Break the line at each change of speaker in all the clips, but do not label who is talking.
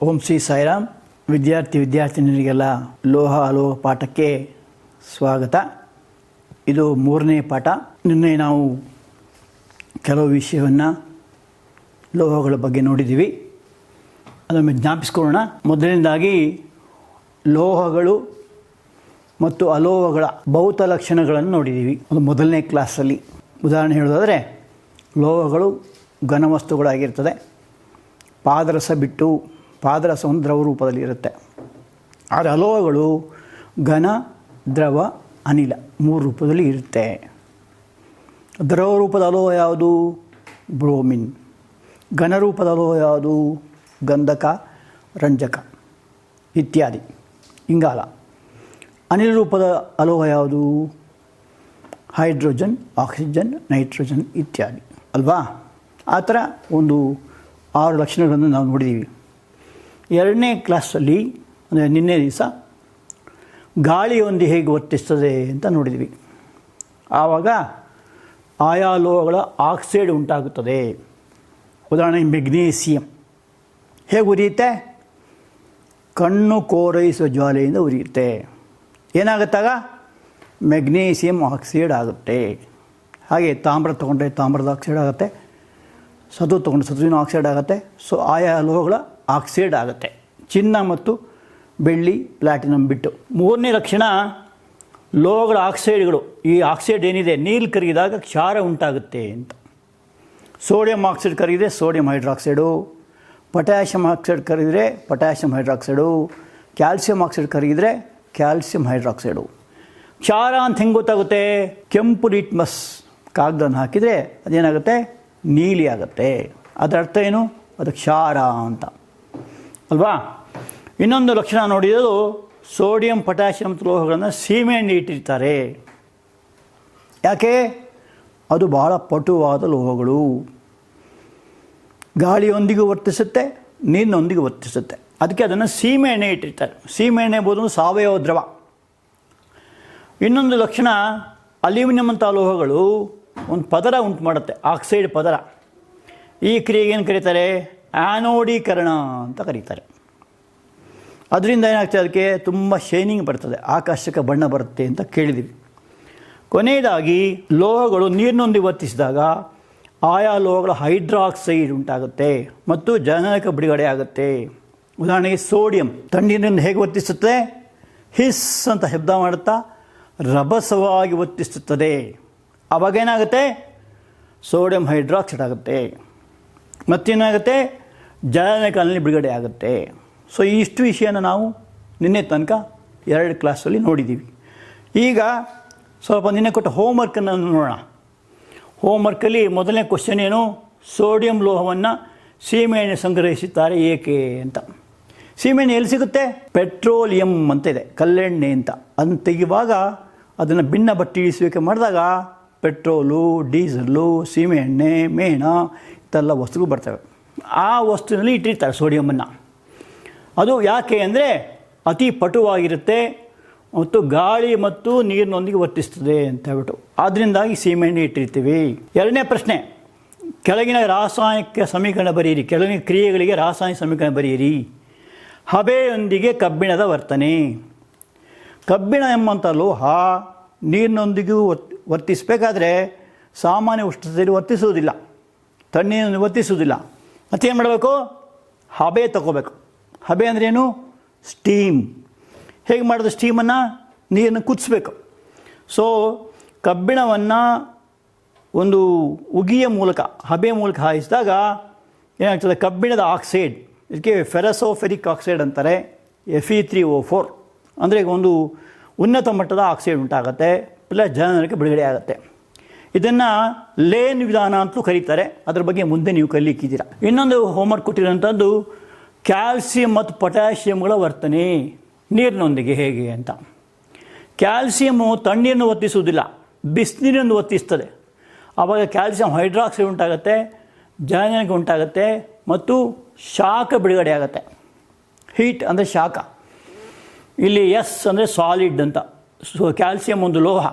ಓಂ ಶ್ರೀ ಸಾಯಿರಾಮ್. ವಿದ್ಯಾರ್ಥಿನಿಯರಿಗೆಲ್ಲ ಲೋಹ ಅಲೋಹ ಪಾಠಕ್ಕೆ ಸ್ವಾಗತ. ಇದು 3ನೇ ಪಾಠ. ನಿನ್ನೆ ನಾವು ಕೆಲವು ವಿಷಯವನ್ನು ಲೋಹಗಳ ಬಗ್ಗೆ ನೋಡಿದ್ದೀವಿ. ಅದನ್ನು ಜ್ಞಾಪಿಸ್ಕೊಳ್ಳೋಣ. ಮೊದಲನೇದಾಗಿ ಲೋಹಗಳು ಮತ್ತು ಅಲೋಹಗಳ ಭೌತ ಲಕ್ಷಣಗಳನ್ನು ನೋಡಿದ್ದೀವಿ. ಅದು ಮೊದಲನೇ ಕ್ಲಾಸಲ್ಲಿ. ಉದಾಹರಣೆ ಹೇಳೋದಾದರೆ, ಲೋಹಗಳು ಘನವಸ್ತುಗಳಾಗಿರ್ತದೆ. ಪಾದರಸ ಬಿಟ್ಟು ಪಾದರಸ ಒಂದು ದ್ರವ ರೂಪದಲ್ಲಿ ಇರುತ್ತೆ. ಆದರೆ ಅಲೋಹಗಳು ಘನ, ದ್ರವ, ಅನಿಲ 3 ರೂಪದಲ್ಲಿ ಇರುತ್ತೆ. ದ್ರವ ರೂಪದ ಅಲೋಹ ಯಾವುದು? ಬ್ರೋಮಿನ್. ಘನ ರೂಪದ ಅಲೋಹ ಯಾವುದು? ಗಂಧಕ, ರಂಜಕ ಇತ್ಯಾದಿ, ಇಂಗಾಲ. ಅನಿಲ ರೂಪದ ಅಲೋಹ ಯಾವುದು? ಹೈಡ್ರೋಜನ್, ಆಕ್ಸಿಜನ್, ನೈಟ್ರೋಜನ್ ಇತ್ಯಾದಿ ಅಲ್ವಾ? ಆ ಥರ ಒಂದು 6 ಲಕ್ಷಣಗಳನ್ನು ನಾವು ನೋಡಿದ್ದೀವಿ. 2ನೇ ಕ್ಲಾಸಲ್ಲಿ ಅಂದರೆ ನಿನ್ನೆ ದಿವಸ ಗಾಳಿಯೊಂದಿಗೆ ಹೇಗೆ ವರ್ತಿಸ್ತದೆ ಅಂತ ನೋಡಿದ್ವಿ. ಆವಾಗ ಆಯಾ ಲೋಹಗಳ ಆಕ್ಸೈಡ್ ಉಂಟಾಗುತ್ತದೆ. ಉದಾಹರಣೆಗೆ ಮೆಗ್ನೀಸಿಯಂ ಹೇಗೆ ಉರಿಯುತ್ತೆ? ಕಣ್ಣು ಕೋರೈಸುವ ಜ್ವಾಲೆಯಿಂದ ಉರಿಯುತ್ತೆ. ಏನಾಗುತ್ತಾಗ? ಮೆಗ್ನೀಸಿಯಂ ಆಕ್ಸೈಡ್ ಆಗುತ್ತೆ. ಹಾಗೆ ತಾಮ್ರ ತೊಗೊಂಡ್ರೆ ತಾಮ್ರದ ಆಕ್ಸೈಡ್ ಆಗುತ್ತೆ. ಸತು ತೊಗೊಂಡು ಸತುವಿನ ಆಕ್ಸೈಡ್ ಆಗುತ್ತೆ. ಸೊ ಆಯಾ ಲೋಹಗಳ ಆಕ್ಸೈಡ್ ಆಗುತ್ತೆ. ಚಿನ್ನ ಮತ್ತು ಬೆಳ್ಳಿ, ಪ್ಲಾಟಿನಮ್ ಬಿಟ್ಟು. 3ನೇ ಲಕ್ಷಣ ಲೋಹಗಳ ಆಕ್ಸೈಡ್ಗಳು. ಈ ಆಕ್ಸೈಡ್ ಏನಿದೆ, ನೀರು ಕರಗಿದಾಗ ಕ್ಷಾರ ಉಂಟಾಗುತ್ತೆ ಅಂತ. ಸೋಡಿಯಂ ಆಕ್ಸೈಡ್ ಕರಗಿದರೆ ಸೋಡಿಯಂ ಹೈಡ್ರಾಕ್ಸೈಡು, ಪೊಟ್ಯಾಷಿಯಂ ಆಕ್ಸೈಡ್ ಕರಗಿದರೆ ಪೊಟ್ಯಾಷಿಯಂ ಹೈಡ್ರಾಕ್ಸೈಡು, ಕ್ಯಾಲ್ಸಿಯಂ ಆಕ್ಸೈಡ್ ಕರಗಿದರೆ ಕ್ಯಾಲ್ಸಿಯಂ ಹೈಡ್ರಾಕ್ಸೈಡು. ಕ್ಷಾರ ಅಂತ ಹೆಂಗೆ ಗೊತ್ತಾಗುತ್ತೆ? ಕೆಂಪು ಲಿಟ್ಮಸ್ ಕಾಗದವನ್ನು ಹಾಕಿದರೆ ಅದೇನಾಗುತ್ತೆ? ನೀಲಿ ಆಗುತ್ತೆ. ಅದರ ಅರ್ಥ ಏನು? ಅದು ಕ್ಷಾರ ಅಂತ ಅಲ್ವಾ? ಇನ್ನೊಂದು ಲಕ್ಷಣ ನೋಡಿರೋದು, ಸೋಡಿಯಂ, ಪೊಟ್ಯಾಷಿಯಂ ಲೋಹಗಳನ್ನು ಸೀಮೆಎಣ್ಣೆ ಇಟ್ಟಿರ್ತಾರೆ. ಯಾಕೆ? ಅದು ಬಹಳ ಪಟುವಾದ ಲೋಹಗಳು. ಗಾಳಿಯೊಂದಿಗೂ ವರ್ತಿಸುತ್ತೆ, ನೀರಿನೊಂದಿಗೂ ವರ್ತಿಸುತ್ತೆ. ಅದಕ್ಕೆ ಅದನ್ನು ಸೀಮೆಎಣ್ಣೆ ಇಟ್ಟಿರ್ತಾರೆ. ಸೀಮೆಎಣ್ಣೆ ಎಂಬುದು ಸಾವಯವ ದ್ರವ. ಇನ್ನೊಂದು ಲಕ್ಷಣ, ಅಲ್ಯೂಮಿನಿಯಂ ಅಂತ ಲೋಹಗಳು ಒಂದು ಪದರ ಉಂಟು ಮಾಡುತ್ತೆ, ಆಕ್ಸೈಡ್ ಪದರ. ಈ ಕ್ರಿಯೆಗೆ ಏನು ಕರೀತಾರೆ? ಆ್ಯನೋಡೀಕರಣ ಅಂತ ಕರೀತಾರೆ. ಅದರಿಂದ ಏನಾಗ್ತದೆ? ಅದಕ್ಕೆ ತುಂಬ ಶೈನಿಂಗ್ ಬರ್ತದೆ, ಆಕರ್ಷಕ ಬಣ್ಣ ಬರುತ್ತೆ ಅಂತ ಕೇಳಿದ್ದೀವಿ. ಕೊನೆಯದಾಗಿ ಲೋಹಗಳು ನೀರಿನೊಂದಿಗೆ ವರ್ತಿಸಿದಾಗ ಆಯಾ ಲೋಹಗಳ ಹೈಡ್ರಾಕ್ಸೈಡ್ ಉಂಟಾಗುತ್ತೆ ಮತ್ತು ಜನಕ ಬಿಡುಗಡೆ ಆಗುತ್ತೆ. ಉದಾಹರಣೆಗೆ ಸೋಡಿಯಂ ತಣ್ಣೀರಿನಿಂದ ಹೇಗೆ ವರ್ತಿಸುತ್ತೆ? ಹಿಸ್ ಅಂತ ಶಬ್ದ ಮಾಡುತ್ತಾ ರಭಸವಾಗಿ ವರ್ತಿಸುತ್ತದೆ. ಆವಾಗ ಏನಾಗುತ್ತೆ? ಸೋಡಿಯಂ ಹೈಡ್ರಾಕ್ಸೈಡ್ ಆಗುತ್ತೆ. ಮತ್ತೇನಾಗುತ್ತೆ? ಜಲನಕನಲ್ಲಿ ಬಿಡುಗಡೆ ಆಗುತ್ತೆ. ಸೊ ಇಷ್ಟು ವಿಷಯನ ನಾವು ನಿನ್ನೆ ತನಕ 2 ಕ್ಲಾಸಲ್ಲಿ ನೋಡಿದ್ದೀವಿ. ಈಗ ಸ್ವಲ್ಪ ನಿನ್ನೆ ಕೊಟ್ಟ ಹೋಮ್ವರ್ಕನ್ನು ನೋಡೋಣ. ಹೋಮ್ವರ್ಕಲ್ಲಿ ಮೊದಲನೇ ಕ್ವಶನ್ ಏನು? ಸೋಡಿಯಂ ಲೋಹವನ್ನು ಸೀಮೆಎಣ್ಣೆ ಸಂಗ್ರಹಿಸುತ್ತಾರೆ ಏಕೆ ಅಂತ. ಸೀಮೆಎಣ್ಣೆ ಎಲ್ಲಿ ಸಿಗುತ್ತೆ? ಪೆಟ್ರೋಲಿಯಂ ಅಂತ ಇದೆ, ಕಲ್ಲೆಣ್ಣೆ ಅಂತ. ಅದನ್ನು ತೆಗೆಯುವಾಗ ಅದನ್ನು ಭಿನ್ನ ಬಟ್ಟಿ ಇಳಿಸುವಿಕೆ ಮಾಡಿದಾಗ ಪೆಟ್ರೋಲು, ಡೀಸಲ್ಲು, ಸೀಮೆಎಣ್ಣೆ, ಮೇಣ ಇಂಥೆಲ್ಲ ವಸ್ತುಗಳು ಬರ್ತವೆ. ಆ ವಸ್ತುವಿನಲ್ಲಿ ಇಟ್ಟಿರ್ತಾರೆ ಸೋಡಿಯಮನ್ನು. ಅದು ಯಾಕೆ ಅಂದರೆ ಅತಿ ಪಟುವಾಗಿರುತ್ತೆ ಮತ್ತು ಗಾಳಿ ಮತ್ತು ನೀರಿನೊಂದಿಗೆ ವರ್ತಿಸ್ತದೆ ಅಂತ ಹೇಳ್ಬಿಟ್ಟು. ಆದ್ದರಿಂದಾಗಿ ಸೀಮೆಎಣ್ಣೆ ಇಟ್ಟಿರ್ತೀವಿ. 2ನೇ ಪ್ರಶ್ನೆ, ಕೆಳಗಿನ ರಾಸಾಯನಿಕ ಸಮೀಕರಣ ಬರೆಯಿರಿ. ಕೆಳಗಿನ ಕ್ರಿಯೆಗಳಿಗೆ ರಾಸಾಯನಿಕ ಸಮೀಕರಣ ಬರೆಯಿರಿ. ಹಬೆಯೊಂದಿಗೆ ಕಬ್ಬಿಣದ ವರ್ತನೆ. ಕಬ್ಬಿಣ ಎಂಬಂಥ ಲೋಹ ನೀರಿನೊಂದಿಗೂ ವರ್ತಿಸಬೇಕಾದ್ರೆ ಸಾಮಾನ್ಯ ಉಷ್ಣತೆಯಲ್ಲಿ ವರ್ತಿಸುವುದಿಲ್ಲ, ತಣ್ಣೀರಿನಲ್ಲಿ ವರ್ತಿಸುವುದಿಲ್ಲ. ಮತ್ತೇನು ಮಾಡಬೇಕು? ಹಬೆ ತಗೋಬೇಕು. ಹಬೆ ಅಂದ್ರೇನು? ಸ್ಟೀಮ್. ಹೇಗೆ ಮಾಡೋದು ಸ್ಟೀಮನ್ನು? ನೀರನ್ನು ಕುದಿಸ್ಬೇಕು. ಸೊ ಕಬ್ಬಿಣವನ್ನು ಒಂದು ಉಗಿಯ ಮೂಲಕ, ಹಬೆ ಮೂಲಕ ಹಾಯಿಸಿದಾಗ ಏನಾಗ್ತದೆ? ಕಬ್ಬಿಣದ ಆಕ್ಸೈಡ್, ಇದಕ್ಕೆ ಫೆರಸೋಫೆರಿಕ್ ಆಕ್ಸೈಡ್ ಅಂತಾರೆ, Fe3O4. ಅಂದರೆ ಒಂದು ಉನ್ನತ ಮಟ್ಟದ ಆಕ್ಸೈಡ್ ಉಂಟಾಗುತ್ತೆ, ಪ್ಲಸ್ ಜನರಿಗೆ ಬಿಡುಗಡೆ ಆಗುತ್ತೆ. ಇದನ್ನು ಲೇನ್ ವಿಧಾನ ಅಂತಲೂ ಕರೀತಾರೆ. ಅದರ ಬಗ್ಗೆ ಮುಂದೆ ನೀವು ಕಲಿಯಕ್ಕಿದ್ದೀರಾ. ಇನ್ನೊಂದು ಹೋಮ್ವರ್ಕ್ ಕೊಟ್ಟಿರೋಂಥದ್ದು ಕ್ಯಾಲ್ಸಿಯಂ ಮತ್ತು ಪೊಟ್ಯಾಷಿಯಂಗಳ ವರ್ತನೆ ನೀರಿನೊಂದಿಗೆ ಹೇಗೆ ಅಂತ. ಕ್ಯಾಲ್ಸಿಯಮ್ಮು ತಣ್ಣೀರನ್ನು ವರ್ತಿಸುವುದಿಲ್ಲ, ಬಿಸಿನೀರನ್ನು ವರ್ತಿಸ್ತದೆ. ಆವಾಗ ಕ್ಯಾಲ್ಸಿಯಂ ಹೈಡ್ರಾಕ್ಸೈಡ್ ಉಂಟಾಗುತ್ತೆ, ಜನರಿಗೆ ಉಂಟಾಗುತ್ತೆ ಮತ್ತು ಶಾಖ ಬಿಡುಗಡೆ ಆಗುತ್ತೆ. ಹೀಟ್ ಅಂದರೆ ಶಾಖ. ಇಲ್ಲಿ ಎಸ್ ಅಂದರೆ ಸಾಲಿಡ್ ಅಂತ. ಸೊ ಕ್ಯಾಲ್ಸಿಯಂ ಒಂದು ಲೋಹ,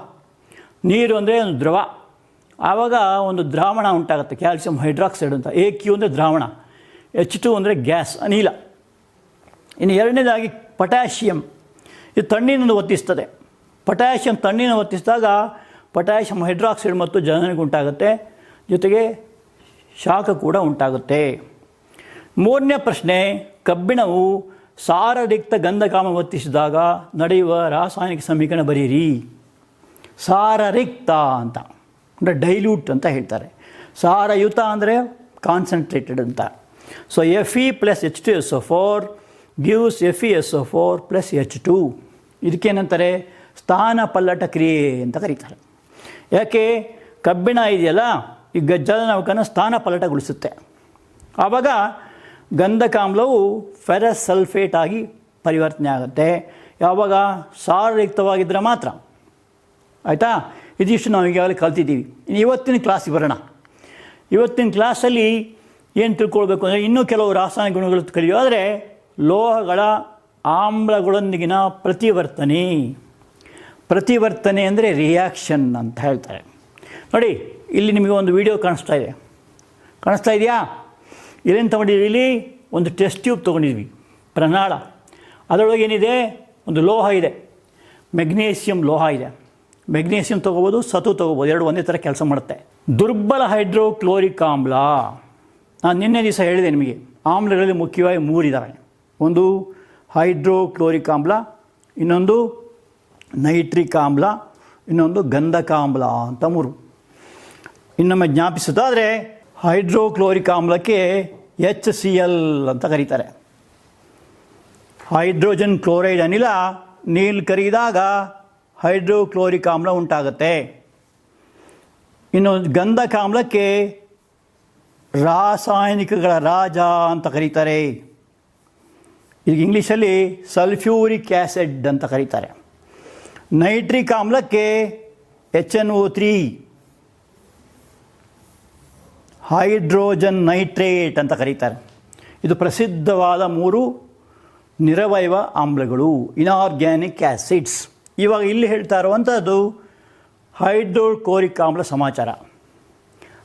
ನೀರು ಅಂದರೆ ಒಂದು ದ್ರವ. ಆವಾಗ ಒಂದು ದ್ರಾವಣ ಉಂಟಾಗುತ್ತೆ, ಕ್ಯಾಲ್ಸಿಯಂ ಹೈಡ್ರಾಕ್ಸೈಡ್ ಅಂತ. AQ ಅಂದರೆ ದ್ರಾವಣ, H2 ಅಂದರೆ ಗ್ಯಾಸ್, ಅನಿಲ. ಇನ್ನು ಎರಡನೇದಾಗಿ ಪೊಟ್ಯಾಷಿಯಮ್, ಇದು ತಣ್ಣೀರನ್ನು ಒತ್ತಿಸ್ತದೆ. ಪೊಟ್ಯಾಷಿಯಮ್ ತಣ್ಣೀರನ್ನು ಒತ್ತಿಸಿದಾಗ ಪೊಟ್ಯಾಷಿಯಮ್ ಹೈಡ್ರಾಕ್ಸೈಡ್ ಮತ್ತು ಜ್ವಲನ ಉಂಟಾಗುತ್ತೆ, ಜೊತೆಗೆ ಶಾಖ ಕೂಡ ಉಂಟಾಗುತ್ತೆ. ಮೂರನೇ ಪ್ರಶ್ನೆ, ಕಬ್ಬಿಣವು ಸಾರರಿಕ್ತ ಗಂಧಕಾಮ ಒತ್ತಿಸಿದಾಗ ನಡೆಯುವ ರಾಸಾಯನಿಕ ಸಮೀಕರಣ ಬರೀರಿ. ಸಾರರಿಕ್ತ ಅಂತ ಅಂದರೆ ಡೈಲ್ಯೂಟ್ ಅಂತ ಹೇಳ್ತಾರೆ, ಸಾರಯುತ ಅಂದರೆ ಕಾನ್ಸಂಟ್ರೇಟೆಡ್ ಅಂತ. So Fe + H2SO4 gives FeSO4 + H2. ಇದಕ್ಕೇನಂತಾರೆ? ಸ್ಥಾನ ಪಲ್ಲಟ ಕ್ರಿಯೆ ಅಂತ ಕರೀತಾರೆ. ಯಾಕೆ? ಕಬ್ಬಿಣ ಇದೆಯಲ್ಲ, ಈ ಜ್ವಲನವನ್ನು ಸ್ಥಾನ ಪಲ್ಲಟಗೊಳಿಸುತ್ತೆ. ಆವಾಗ ಗಂಧಕಾಮ್ಲವು ಫೆರಸ್ ಸಲ್ಫೇಟ್ ಆಗಿ ಪರಿವರ್ತನೆ ಆಗುತ್ತೆ. ಯಾವಾಗ? ಸಾರಯುಕ್ತವಾಗಿದ್ದರೆ ಮಾತ್ರ. ಆಯಿತಾ? ಇದಿಷ್ಟು ನಾವು ಈಗಾಗಲೇ ಕಲ್ತಿದ್ದೀವಿ. ಇನ್ನು ಇವತ್ತಿನ ಕ್ಲಾಸಿಗೆ ಬರೋಣ. ಇವತ್ತಿನ ಕ್ಲಾಸಲ್ಲಿ ಏನು ತಿಳ್ಕೊಳ್ಬೇಕು ಅಂದರೆ, ಇನ್ನೂ ಕೆಲವು ರಾಸಾಯನಿಕ ಗುಣಗಳು ಕಲಿಯೋದ್ರೆ ಲೋಹಗಳ ಆಮ್ಲಗಳೊಂದಿಗಿನ ಪ್ರತಿವರ್ತನೆ ಅಂದರೆ ರಿಯಾಕ್ಷನ್ ಅಂತ ಹೇಳ್ತಾರೆ. ನೋಡಿ, ಇಲ್ಲಿ ನಿಮಗೆ ಒಂದು ವಿಡಿಯೋ ಕಾಣಿಸ್ತಾ ಇದೆಯಾ? ಇಲ್ಲೇನು ತೊಗೊಂಡಿದ್ದೀವಿ? ಇಲ್ಲಿ ಒಂದು ಟೆಸ್ಟ್ ಟ್ಯೂಬ್ ತೊಗೊಂಡಿದ್ವಿ, ಪ್ರಣಾಳ. ಅದರೊಳಗೆ ಏನಿದೆ? ಒಂದು ಲೋಹ ಇದೆ, ಮೆಗ್ನೀಷಿಯಂ ಲೋಹ ಇದೆ. ಮೆಗ್ನೀಷಿಯಂ ತೊಗೋಬೋದು, ಸತು ತೊಗೋಬೋದು, ಎರಡು ಒಂದೇ ಥರ ಕೆಲಸ ಮಾಡುತ್ತೆ. ದುರ್ಬಲ ಹೈಡ್ರೋಕ್ಲೋರಿಕ್ ಆಮ್ಲ, ನಾನು ನಿನ್ನೆ ದಿವಸ ಹೇಳಿದೆ ನಿಮಗೆ, ಆಮ್ಲಗಳಲ್ಲಿ ಮುಖ್ಯವಾಗಿ 3 ಇದ್ದಾವೆ. ಒಂದು ಹೈಡ್ರೋಕ್ಲೋರಿಕ್ ಆಮ್ಲ, ಇನ್ನೊಂದು ನೈಟ್ರಿಕ್ ಆಮ್ಲ, ಇನ್ನೊಂದು ಗಂಧಕಾಮ್ಲ ಅಂತ 3. ಇನ್ನೊಮ್ಮೆ ಜ್ಞಾಪಿಸೋದಾದರೆ, ಹೈಡ್ರೋಕ್ಲೋರಿಕ್ ಆಮ್ಲಕ್ಕೆ HCl ಅಂತ ಕರೀತಾರೆ. ಹೈಡ್ರೋಜನ್ ಕ್ಲೋರೈಡ್ ಅನಿಲ ನೀರು ಕರಿದಾಗ ಹೈಡ್ರೋಕ್ಲೋರಿಕ್ ಆಮ್ಲ ಉಂಟಾಗುತ್ತೆ. ಇನ್ನು ಗಂಧಕಾಮ್ಲಕ್ಕೆ ರಾಸಾಯನಿಕಗಳ ರಾಜ ಅಂತ ಕರೀತಾರೆ. ಈಗ ಇಂಗ್ಲೀಷಲ್ಲಿ ಸಲ್ಫ್ಯೂರಿಕ್ ಆ್ಯಸಿಡ್ ಅಂತ ಕರೀತಾರೆ. ನೈಟ್ರಿಕ್ ಆಮ್ಲಕ್ಕೆ HNO3, ಹೈಡ್ರೋಜನ್ ನೈಟ್ರೇಟ್ ಅಂತ ಕರೀತಾರೆ. ಇದು ಪ್ರಸಿದ್ಧವಾದ 3 ನಿರವಯವ ಆಮ್ಲಗಳು, ಇನಾರ್ಗ್ಯಾನಿಕ್ ಆ್ಯಸಿಡ್ಸ್. ಇವಾಗ ಇಲ್ಲಿ ಹೇಳ್ತಾ ಇರುವಂಥದ್ದು ಹೈಡ್ರೋಕ್ಲೋರಿಕ್ ಆಮ್ಲ ಸಮಾಚಾರ.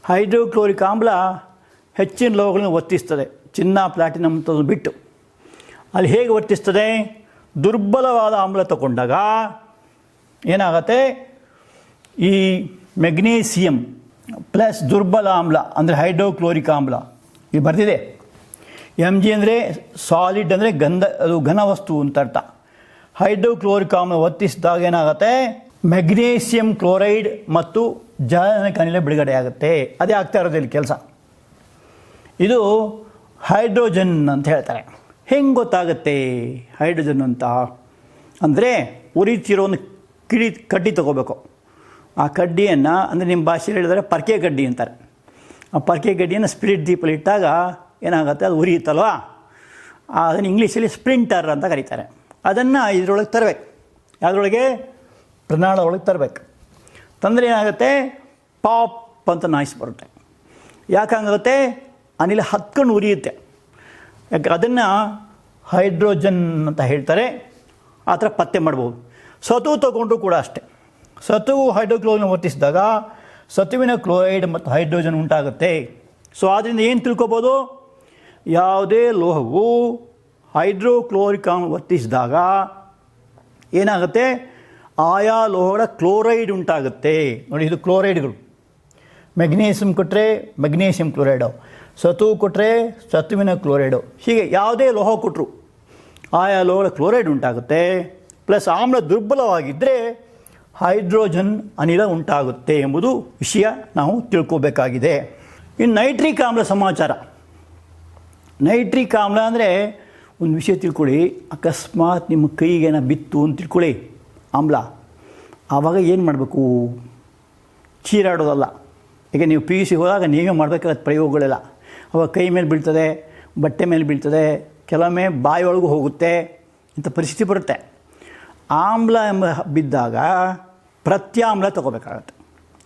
ಹೈಡ್ರೋಕ್ಲೋರಿಕ್ ಆಮ್ಲ ಹೆಚ್ಚಿನ ಲೋಹಗಳನ್ನು ವರ್ತಿಸ್ತದೆ, ಚಿನ್ನ, ಪ್ಲಾಟಿನಮ್ ಅಂತದ್ದು ಬಿಟ್ಟು. ಅಲ್ಲಿ ಹೇಗೆ ವರ್ತಿಸ್ತದೆ? ದುರ್ಬಲವಾದ ಆಮ್ಲ ತಗೊಂಡಾಗ ಏನಾಗುತ್ತೆ? ಈ ಮೆಗ್ನೀಷಿಯಂ ಪ್ಲಸ್ ದುರ್ಬಲ ಆಮ್ಲ ಅಂದರೆ ಹೈಡ್ರೋಕ್ಲೋರಿಕ್ ಆಮ್ಲ, ಇದು ಬರ್ತಿದೆ. Mg ಅಂದರೆ ಸಾಲಿಡ್, ಅಂದರೆ ಅದು ಘನ ವಸ್ತು ಅಂತ ಅರ್ಥ. ಹೈಡ್ರೋಕ್ಲೋರಿಕ್ ಆಮ್ಲ ಒತ್ತಿಸಿದಾಗ ಏನಾಗುತ್ತೆ? ಮೆಗ್ನೀಷಿಯಂ ಕ್ಲೋರೈಡ್ ಮತ್ತು ಜ್ವಲನಕ ಅನಿಲ ಬಿಡುಗಡೆ ಆಗುತ್ತೆ. ಅದೇ ಆಗ್ತಾ ಇರೋದು ಇಲ್ಲಿ ಕೆಲಸ. ಇದು ಹೈಡ್ರೋಜನ್ ಅಂತ ಹೇಳ್ತಾರೆ. ಹೆಂಗೆ ಗೊತ್ತಾಗುತ್ತೆ ಹೈಡ್ರೋಜನ್ ಅಂತ ಅಂದರೆ, ಉರಿತಿರೋ ಒಂದು ಕಡ್ಡಿ ತೊಗೋಬೇಕು. ಆ ಕಡ್ಡಿಯನ್ನು, ಅಂದರೆ ನಿಮ್ಮ ಭಾಷೆಯಲ್ಲಿ ಹೇಳಿದರೆ ಪರ್ಕೆ ಕಡ್ಡಿ ಅಂತಾರೆ. ಆ ಪರ್ಕೆ ಕಡ್ಡಿಯನ್ನು ಸ್ಪಿರಿಟ್ ದೀಪಲ್ಲಿ ಇಟ್ಟಾಗ ಏನಾಗುತ್ತೆ? ಅದು ಉರಿಯುತ್ತಲ್ವ, ಅದನ್ನು ಇಂಗ್ಲೀಷಲ್ಲಿ ಸ್ಪ್ರಿಂಟರ್ ಅಂತ ಕರೀತಾರೆ. ಅದನ್ನು ಇದರೊಳಗೆ ತರಬೇಕು. ಯಾವುದ್ರೊಳಗೆ? ಪ್ರಣಾಳ ಒಳಗೆ ತರಬೇಕು. ತಂದರೆ ಏನಾಗುತ್ತೆ? ಪಾಪ್ ಅಂತ ನಾಯ್ಸ್ ಬರುತ್ತೆ. ಯಾಕೆ ಹಂಗಾಗುತ್ತೆ? ಅನಿಲ ಹತ್ಕೊಂಡು ಉರಿಯುತ್ತೆ. ಯಾಕೆ? ಅದನ್ನು ಹೈಡ್ರೋಜನ್ ಅಂತ ಹೇಳ್ತಾರೆ. ಆ ಥರ ಪತ್ತೆ ಮಾಡ್ಬೋದು. ಸತು ತಗೊಂಡ್ರು ಕೂಡ ಅಷ್ಟೆ. ಸತುವು ಹೈಡ್ರೋಕ್ಲೋರಿನ್ ವರ್ತಿಸಿದಾಗ ಸತುವಿನ ಕ್ಲೋರೈಡ್ ಮತ್ತು ಹೈಡ್ರೋಜನ್ ಉಂಟಾಗುತ್ತೆ. ಸೊ ಆದ್ದರಿಂದ ಏನು ತಿಳ್ಕೊಬೋದು? ಯಾವುದೇ ಲೋಹವು ಹೈಡ್ರೋಕ್ಲೋರಿಕ್ ಆಮ್ಲ ವರ್ತಿಸಿದಾಗ ಏನಾಗುತ್ತೆ? ಆಯಾ ಲೋಹಗಳ ಕ್ಲೋರೈಡ್ ಉಂಟಾಗುತ್ತೆ. ನೋಡಿ, ಇದು ಕ್ಲೋರೈಡ್ಗಳು. ಮೆಗ್ನೀಷಿಯಂ ಕೊಟ್ಟರೆ ಮೆಗ್ನೀಷಿಯಂ ಕ್ಲೋರೈಡು, ಸತು ಕೊಟ್ಟರೆ ಸತುವಿನ ಕ್ಲೋರೈಡು. ಹೀಗೆ ಯಾವುದೇ ಲೋಹ ಕೊಟ್ಟರು ಆಯಾ ಲೋಹಗಳ ಕ್ಲೋರೈಡ್ ಉಂಟಾಗುತ್ತೆ. ಪ್ಲಸ್ ಆಮ್ಲ ದುರ್ಬಲವಾಗಿದ್ದರೆ ಹೈಡ್ರೋಜನ್ ಅನಿಲ ಉಂಟಾಗುತ್ತೆ ಎಂಬುದು ವಿಷಯ ನಾವು ತಿಳ್ಕೋಬೇಕಾಗಿದೆ. ಇನ್ನು ನೈಟ್ರಿಕ್ ಆಮ್ಲ ಸಮಾಚಾರ. ನೈಟ್ರಿಕ್ ಆಮ್ಲ ಅಂದರೆ ಒಂದು ವಿಷಯ ತಿಳ್ಕೊಳ್ಳಿ. ಅಕಸ್ಮಾತ್ ನಿಮ್ಮ ಕೈಗೇನ ಬಿತ್ತು ಅಂತ ತಿಳ್ಕೊಳ್ಳಿ ಆಮ್ಲ, ಆವಾಗ ಏನು ಮಾಡಬೇಕು? ಚೀರಾಡೋದಲ್ಲ. ಈಗ ನೀವು PUC ಹೋದಾಗ ನೀವೇ ಮಾಡಬೇಕಾದ ಪ್ರಯೋಗಗಳೆಲ್ಲ. ಅವಾಗ ಕೈ ಮೇಲೆ ಬೀಳ್ತದೆ, ಬಟ್ಟೆ ಮೇಲೆ ಬೀಳ್ತದೆ, ಕೆಲವೊಮ್ಮೆ ಬಾಯಿಯೊಳಗೂ ಹೋಗುತ್ತೆ, ಇಂಥ ಪರಿಸ್ಥಿತಿ ಬರುತ್ತೆ. ಆಮ್ಲ ಎಂಬ ಬಿದ್ದಾಗ ಪ್ರತ್ಯಾಮ್ಲ ತೊಗೋಬೇಕಾಗತ್ತೆ.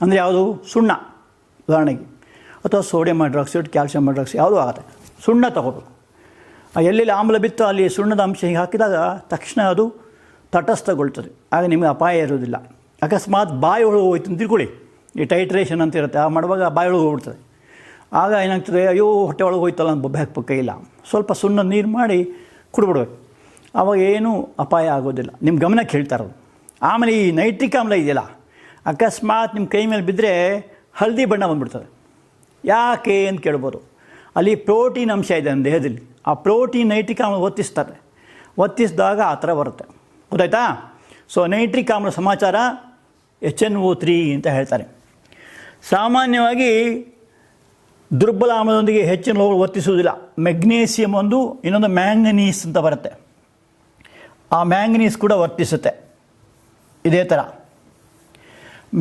ಅಂದರೆ ಯಾವುದು? ಸುಣ್ಣ ಉದಾಹರಣೆಗೆ, ಅಥವಾ ಸೋಡಿಯಂ ಹೈಡ್ರಾಕ್ಸೈಡ್, ಕ್ಯಾಲ್ಸಿಯಂ ಹೈಡ್ರಾಕ್ಸೈಡ್ ಯಾವುದೂ ಆಗುತ್ತೆ. ಸುಣ್ಣ ತೊಗೋಬೇಕು. ಎಲ್ಲೆಲ್ಲಿ ಆಮ್ಲ ಬಿತ್ತು ಅಲ್ಲಿ ಸುಣ್ಣದ ಅಂಶ ಹೀಗೆ ಹಾಕಿದಾಗ ತಕ್ಷಣ ಅದು ತಟಸ್ಥಗೊಳ್ತದೆ. ಆಗ ನಿಮಗೆ ಅಪಾಯ ಇರೋದಿಲ್ಲ. ಅಕಸ್ಮಾತ್ ಬಾಯಿ ಒಳಗೆ ಹೋಯ್ತು ಅಂತ ತಿಳ್ಕೊಳ್ಳಿ, ಈ ಟೈಟ್ರೇಷನ್ ಅಂತ ಇರುತ್ತೆ, ಆ ಮಾಡುವಾಗ ಬಾಯಿ ಒಳಗೆ ಹೋಗ್ಬಿಡ್ತದೆ. ಆಗ ಏನಾಗ್ತದೆ? ಅಯ್ಯೋ ಹೊಟ್ಟೆ ಒಳಗೆ ಹೋಯ್ತಲ್ಲ ಅಂತ ಬೊಬ್ಬೆ ಹಾಕ್ಬೇಕು. ಇಲ್ಲ, ಸ್ವಲ್ಪ ಸುಣ್ಣ ನೀರು ಮಾಡಿ ಕುಡಿಬಿಡ್ಬೇಕು. ಆವಾಗ ಏನೂ ಅಪಾಯ ಆಗೋದಿಲ್ಲ, ನಿಮ್ಮ ಗಮನಕ್ಕೆ ಹೇಳ್ತಾರದು. ಆಮೇಲೆ ಈ ನೈಟ್ರಿಕ್ ಆಮ್ಲ ಇದೆಯಲ್ಲ, ಅಕಸ್ಮಾತ್ ನಿಮ್ಮ ಕೈ ಮೇಲೆ ಬಿದ್ದರೆ ಹಳದಿ ಬಣ್ಣ ಬಂದುಬಿಡ್ತದೆ. ಯಾಕೆ ಅಂತ ಕೇಳ್ಬೋದು. ಅಲ್ಲಿ ಪ್ರೋಟೀನ್ ಅಂಶ ಇದೆ ನಮ್ಮ ದೇಹದಲ್ಲಿ. ಆ ಪ್ರೋಟೀನ್ ನೈಟ್ರಿಕ್ ಆಮ್ಲ ಒತ್ತಿಸ್ತಾರೆ. ಒತ್ತಿಸಿದಾಗ ಆ ಥರ ಬರುತ್ತೆ. ಗೊತ್ತಾಯ್ತಾ? ಸೊ ನೈಟ್ರಿಕ್ ಆಮ್ಲ ಸಮಾಚಾರ HNO3 ಅಂತ ಹೇಳ್ತಾರೆ. ಸಾಮಾನ್ಯವಾಗಿ ದುರ್ಬಲ ಆಮ್ಲದೊಂದಿಗೆ ಹೆಚ್ಚಿನ ಲೋಹಗಳು ಒತ್ತಿಸುವುದಿಲ್ಲ. ಮೆಗ್ನೀಸಿಯಮ್ ಒಂದು, ಇನ್ನೊಂದು ಮ್ಯಾಂಗನೀಸ್ ಅಂತ ಬರುತ್ತೆ. ಆ ಮ್ಯಾಂಗನೀಸ್ ಕೂಡ ವರ್ತಿಸುತ್ತೆ ಇದೇ ಥರ.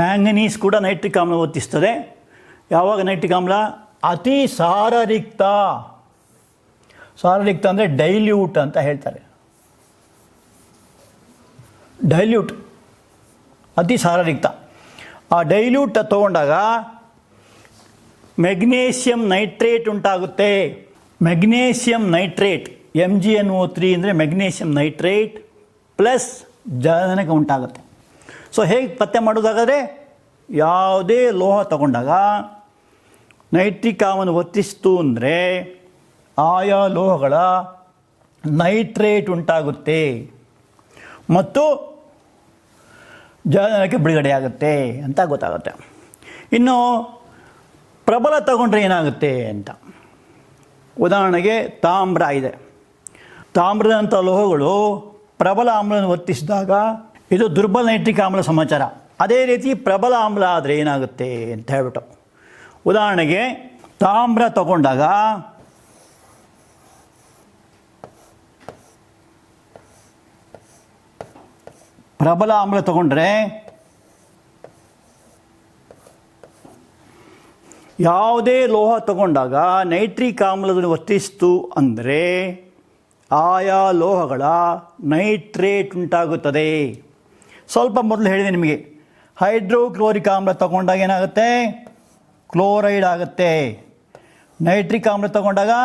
ಮ್ಯಾಂಗನೀಸ್ ಕೂಡ ನೈಟ್ರಿಕ್ ಆಮ್ಲ ಒತ್ತಿಸ್ತದೆ. ಯಾವಾಗ ನೈಟ್ರಿಕ್ ಆಮ್ಲ ಅತಿ ಸಾರರಿಕ್ತ ಅಂದರೆ ಡೈಲ್ಯೂಟ್ ಅಂತ ಹೇಳ್ತಾರೆ. ಡೈಲ್ಯೂಟ್ ಅತಿ ಸಾರರಿಕ್ತ. ಆ ಡೈಲ್ಯೂಟ್ ತಗೊಂಡಾಗ ಮೆಗ್ನೀಷಿಯಂ ನೈಟ್ರೇಟ್ ಉಂಟಾಗುತ್ತೆ. ಮೆಗ್ನೀಷಿಯಂ ನೈಟ್ರೇಟ್ MgNO3 ಅಂದರೆ ಮೆಗ್ನೀಷಿಯಂ ನೈಟ್ರೇಟ್ ಪ್ಲಸ್ ಜಲಜನಕ ಉಂಟಾಗುತ್ತೆ. ಸೊ ಹೇಗೆ ಪತ್ತೆ ಮಾಡೋದಾದರೆ, ಯಾವುದೇ ಲೋಹ ತಗೊಂಡಾಗ ನೈಟ್ರಿಕ್ ಆಮ್ಲವನ್ನು ಒತ್ತಿಸ್ತು ಅಂದರೆ ಆಯಾ ಲೋಹಗಳ ನೈಟ್ರೇಟ್ ಉಂಟಾಗುತ್ತೆ ಮತ್ತು ಜಲಜನಕ ಬಿಡುಗಡೆಯಾಗುತ್ತೆ ಅಂತ ಗೊತ್ತಾಗುತ್ತೆ. ಇನ್ನು ಪ್ರಬಲ ತಗೊಂಡ್ರೆ ಏನಾಗುತ್ತೆ ಅಂತ, ಉದಾಹರಣೆಗೆ ತಾಮ್ರ ಇದೆ. ತಾಮ್ರದಂಥ ಲೋಹಗಳು ಪ್ರಬಲ ಆಮ್ಲವನ್ನು ಒತ್ತಿಸಿದಾಗ ಇದು ದುರ್ಬಲ ನೈಟ್ರಿಕ್ ಆಮ್ಲ ಸಮಾಚಾರ. ಅದೇ ರೀತಿ ಪ್ರಬಲ ಆಮ್ಲ ಆದರೆ ಏನಾಗುತ್ತೆ ಅಂತ ಹೇಳ್ಬಿಟ್ಟು, ಉದಾಹರಣೆಗೆ ತಾಮ್ರ ತಗೊಂಡಾಗ ಪ್ರಬಲ ಆಮ್ಲ ತಗೊಂಡ್ರೆ ಯಾವುದೇ ಲೋಹ ತಗೊಂಡಾಗ ನೈಟ್ರಿಕ್ ಆಮ್ಲವನ್ನು ವರ್ತಿಸ್ತು ಅಂದರೆ ಆಯಾ ಲೋಹಗಳ ನೈಟ್ರೇಟ್ ಉಂಟಾಗುತ್ತದೆ. ಸ್ವಲ್ಪ ಮೊದಲು ಹೇಳಿದೆ ನಿಮಗೆ, ಹೈಡ್ರೋಕ್ಲೋರಿಕ್ ಆಮ್ಲ ತಗೊಂಡಾಗ ಏನಾಗುತ್ತೆ, ಕ್ಲೋರೈಡ್ ಆಗುತ್ತೆ. ನೈಟ್ರಿಕ್ ಆಮ್ಲ ತಗೊಂಡಾಗ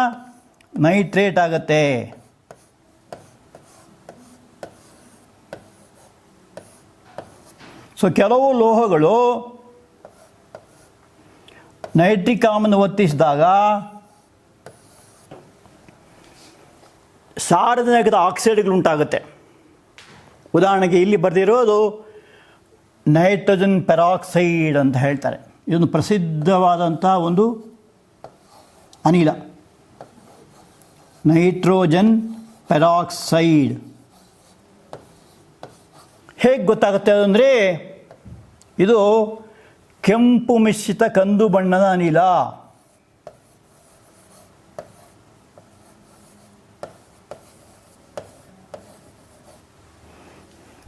ನೈಟ್ರೇಟ್ ಆಗುತ್ತೆ. ಸೊ ಕೆಲವು ಲೋಹಗಳು ನೈಟ್ರಿಕ್ ಆಮ್ಲವನ್ನು ಒತ್ತಿಸಿದಾಗ ಸಾರಜನಕದ ಆಕ್ಸೈಡ್ಗಳು ಉಂಟಾಗುತ್ತೆ. ಉದಾಹರಣೆಗೆ ಇಲ್ಲಿ ಬರೆದಿರೋದು ನೈಟ್ರೋಜನ್ ಪೆರಾಕ್ಸೈಡ್ ಅಂತ ಹೇಳ್ತಾರೆ. ಇದೊಂದು ಪ್ರಸಿದ್ಧವಾದಂಥ ಒಂದು ಅನಿಲ, ನೈಟ್ರೋಜನ್ ಪೆರಾಕ್ಸೈಡ್. ಹೇಗೆ ಗೊತ್ತಾಗುತ್ತೆ ಅಂದರೆ, ಇದು ಕೆಂಪು ಮಿಶ್ರಿತ ಕಂದು ಬಣ್ಣದ ಅನಿಲ.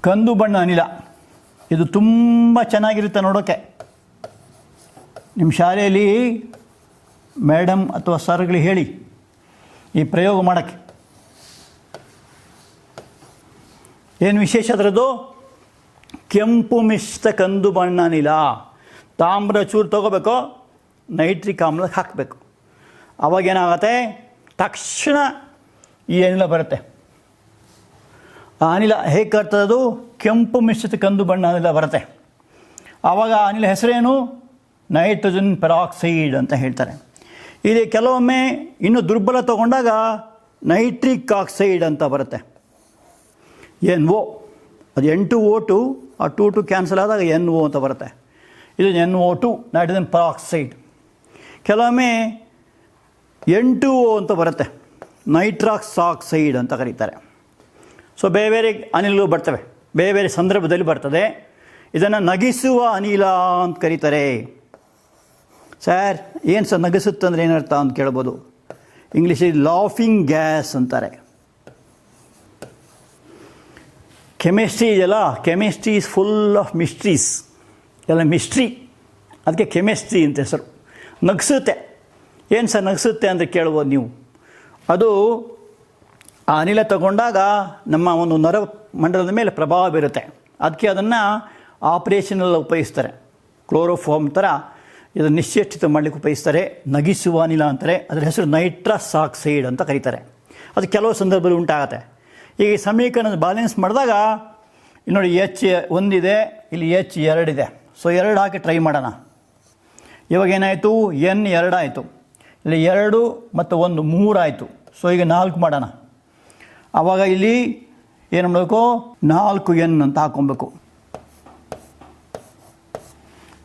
ಕಂದು ಬಣ್ಣ ಅನಿಲ ಇದು ತುಂಬ ಚೆನ್ನಾಗಿರುತ್ತೆ ನೋಡೋಕ್ಕೆ. ನಿಮ್ಮ ಶಾಲೆಯಲ್ಲಿ ಮೇಡಮ್ ಅಥವಾ ಸರ್ಗಳಿಗೆ ಹೇಳಿ ಈ ಪ್ರಯೋಗ ಮಾಡೋಕ್ಕೆ. ಏನು ವಿಶೇಷ ಅದರದ್ದು? ಕೆಂಪು ಮಿಶ್ರಿತ ಕಂದು ಬಣ್ಣ ಅನಿಲ. ತಾಮ್ರ ಚೂರು ತೊಗೋಬೇಕು, ನೈಟ್ರಿಕ್ ಆಮ್ಲಕ್ಕೆ ಹಾಕಬೇಕು. ಅವಾಗೇನಾಗುತ್ತೆ, ತಕ್ಷಣ ಈ ಅನಿಲ ಬರುತ್ತೆ. ಆ ಅನಿಲ ಹೇಗೆ ಕರ್ತದೆ? ಅದು ಕೆಂಪು ಮಿಶ್ರಿತ ಕಂದು ಬಣ್ಣ ಅನಿಲ ಬರುತ್ತೆ. ಆವಾಗ ಆ ಅನಿಲ ಹೆಸರೇನು? ನೈಟ್ರೋಜನ್ ಪೆರಾಕ್ಸೈಡ್ ಅಂತ ಹೇಳ್ತಾರೆ. ಇಲ್ಲಿ ಕೆಲವೊಮ್ಮೆ ಇನ್ನು ದುರ್ಬಲ ತಗೊಂಡಾಗ ನೈಟ್ರಿಕ್ ಆಕ್ಸೈಡ್ ಅಂತ ಬರುತ್ತೆ. NO, ಅದು N2O2, ಆ 2 ಕ್ಯಾನ್ಸಲ್ ಆದಾಗ NO ಅಂತ ಬರುತ್ತೆ. ಇದು NO2 ನೈಟ್ರೋಜನ್ ಪೆರಾಕ್ಸೈಡ್. ಕೆಲವೊಮ್ಮೆ N2O ಅಂತ ಬರುತ್ತೆ, ನೈಟ್ರಾಕ್ಸ್ ಆಕ್ಸೈಡ್ ಅಂತ ಕರೀತಾರೆ. ಸೊ ಬೇರೆ ಬೇರೆ ಅನಿಲಗಳು ಬರ್ತವೆ, ಬೇರೆ ಬೇರೆ ಸಂದರ್ಭದಲ್ಲಿ ಬರ್ತದೆ. ಇದನ್ನು ನಗಿಸುವ ಅನಿಲ ಅಂತ ಕರೀತಾರೆ. ಸರ್ ಏನು ಸರ್ ನಗಿಸುತ್ತೆ ಅಂದರೆ ಏನರ್ಥ ಅಂತ ಕೇಳ್ಬೋದು. ಇಂಗ್ಲೀಷಲ್ಲಿ ಲಾಫಿಂಗ್ ಗ್ಯಾಸ್ ಅಂತಾರೆ. ಕೆಮಿಸ್ಟ್ರಿ ಇದೆಯಲ್ಲ, chemistry is full of mysteries. ಎಲ್ಲ ಮಿಸ್ಟ್ರಿ, ಅದಕ್ಕೆ ಕೆಮಿಸ್ಟ್ರಿ ಅಂತ ಹೆಸರು. ನಗಿಸುತ್ತೆ. ಏನು ಸರ್ ನಗಿಸುತ್ತೆ ಅಂತ ಕೇಳ್ಬೋದು ನೀವು. ಅದು ಆ ಅನಿಲ ತಗೊಂಡಾಗ ನಮ್ಮ ಒಂದು ನರ ಮಂಡಲದ ಮೇಲೆ ಪ್ರಭಾವ ಬೀರುತ್ತೆ. ಅದಕ್ಕೆ ಅದನ್ನು ಆಪ್ರೇಷನಲ್ಲಿ ಉಪಯೋಗಿಸ್ತಾರೆ. ಕ್ಲೋರೋಫಾರ್ಮ್ ಥರ ಇದನ್ನು ನಿಶ್ಚೇಷ್ಟಿತ ಮಾಡಲಿಕ್ಕೆ ಉಪಯೋಗಿಸ್ತಾರೆ. ನಗಿಸುವ ಅನಿಲ ಅಂತಾರೆ. ಅದರ ಹೆಸರು ನೈಟ್ರಸ್ ಆಕ್ಸೈಡ್ ಅಂತ ಕರೀತಾರೆ. ಅದು ಕೆಲವು ಸಂದರ್ಭದಲ್ಲಿ ಉಂಟಾಗುತ್ತೆ. ಈಗ ಸಮೀಕರಣದ ಬ್ಯಾಲೆನ್ಸ್ ಮಾಡಿದಾಗ ಇಲ್ಲಿ ನೋಡಿ, H1 ಇದೆ, ಇಲ್ಲಿ H2 ಇದೆ. ಸೊ 2 ಹಾಕಿ ಟ್ರೈ ಮಾಡೋಣ. ಇವಾಗ ಏನಾಯಿತು, N2 ಆಯಿತು. ಇಲ್ಲಿ 2 ಮತ್ತು 1 3 ಆಯಿತು. ಸೊ ಈಗ 4 ಮಾಡೋಣ. ಆವಾಗ ಇಲ್ಲಿ ಏನು ಮಾಡಬೇಕು, 4n ಅಂತ ಹಾಕ್ಕೊಬೇಕು.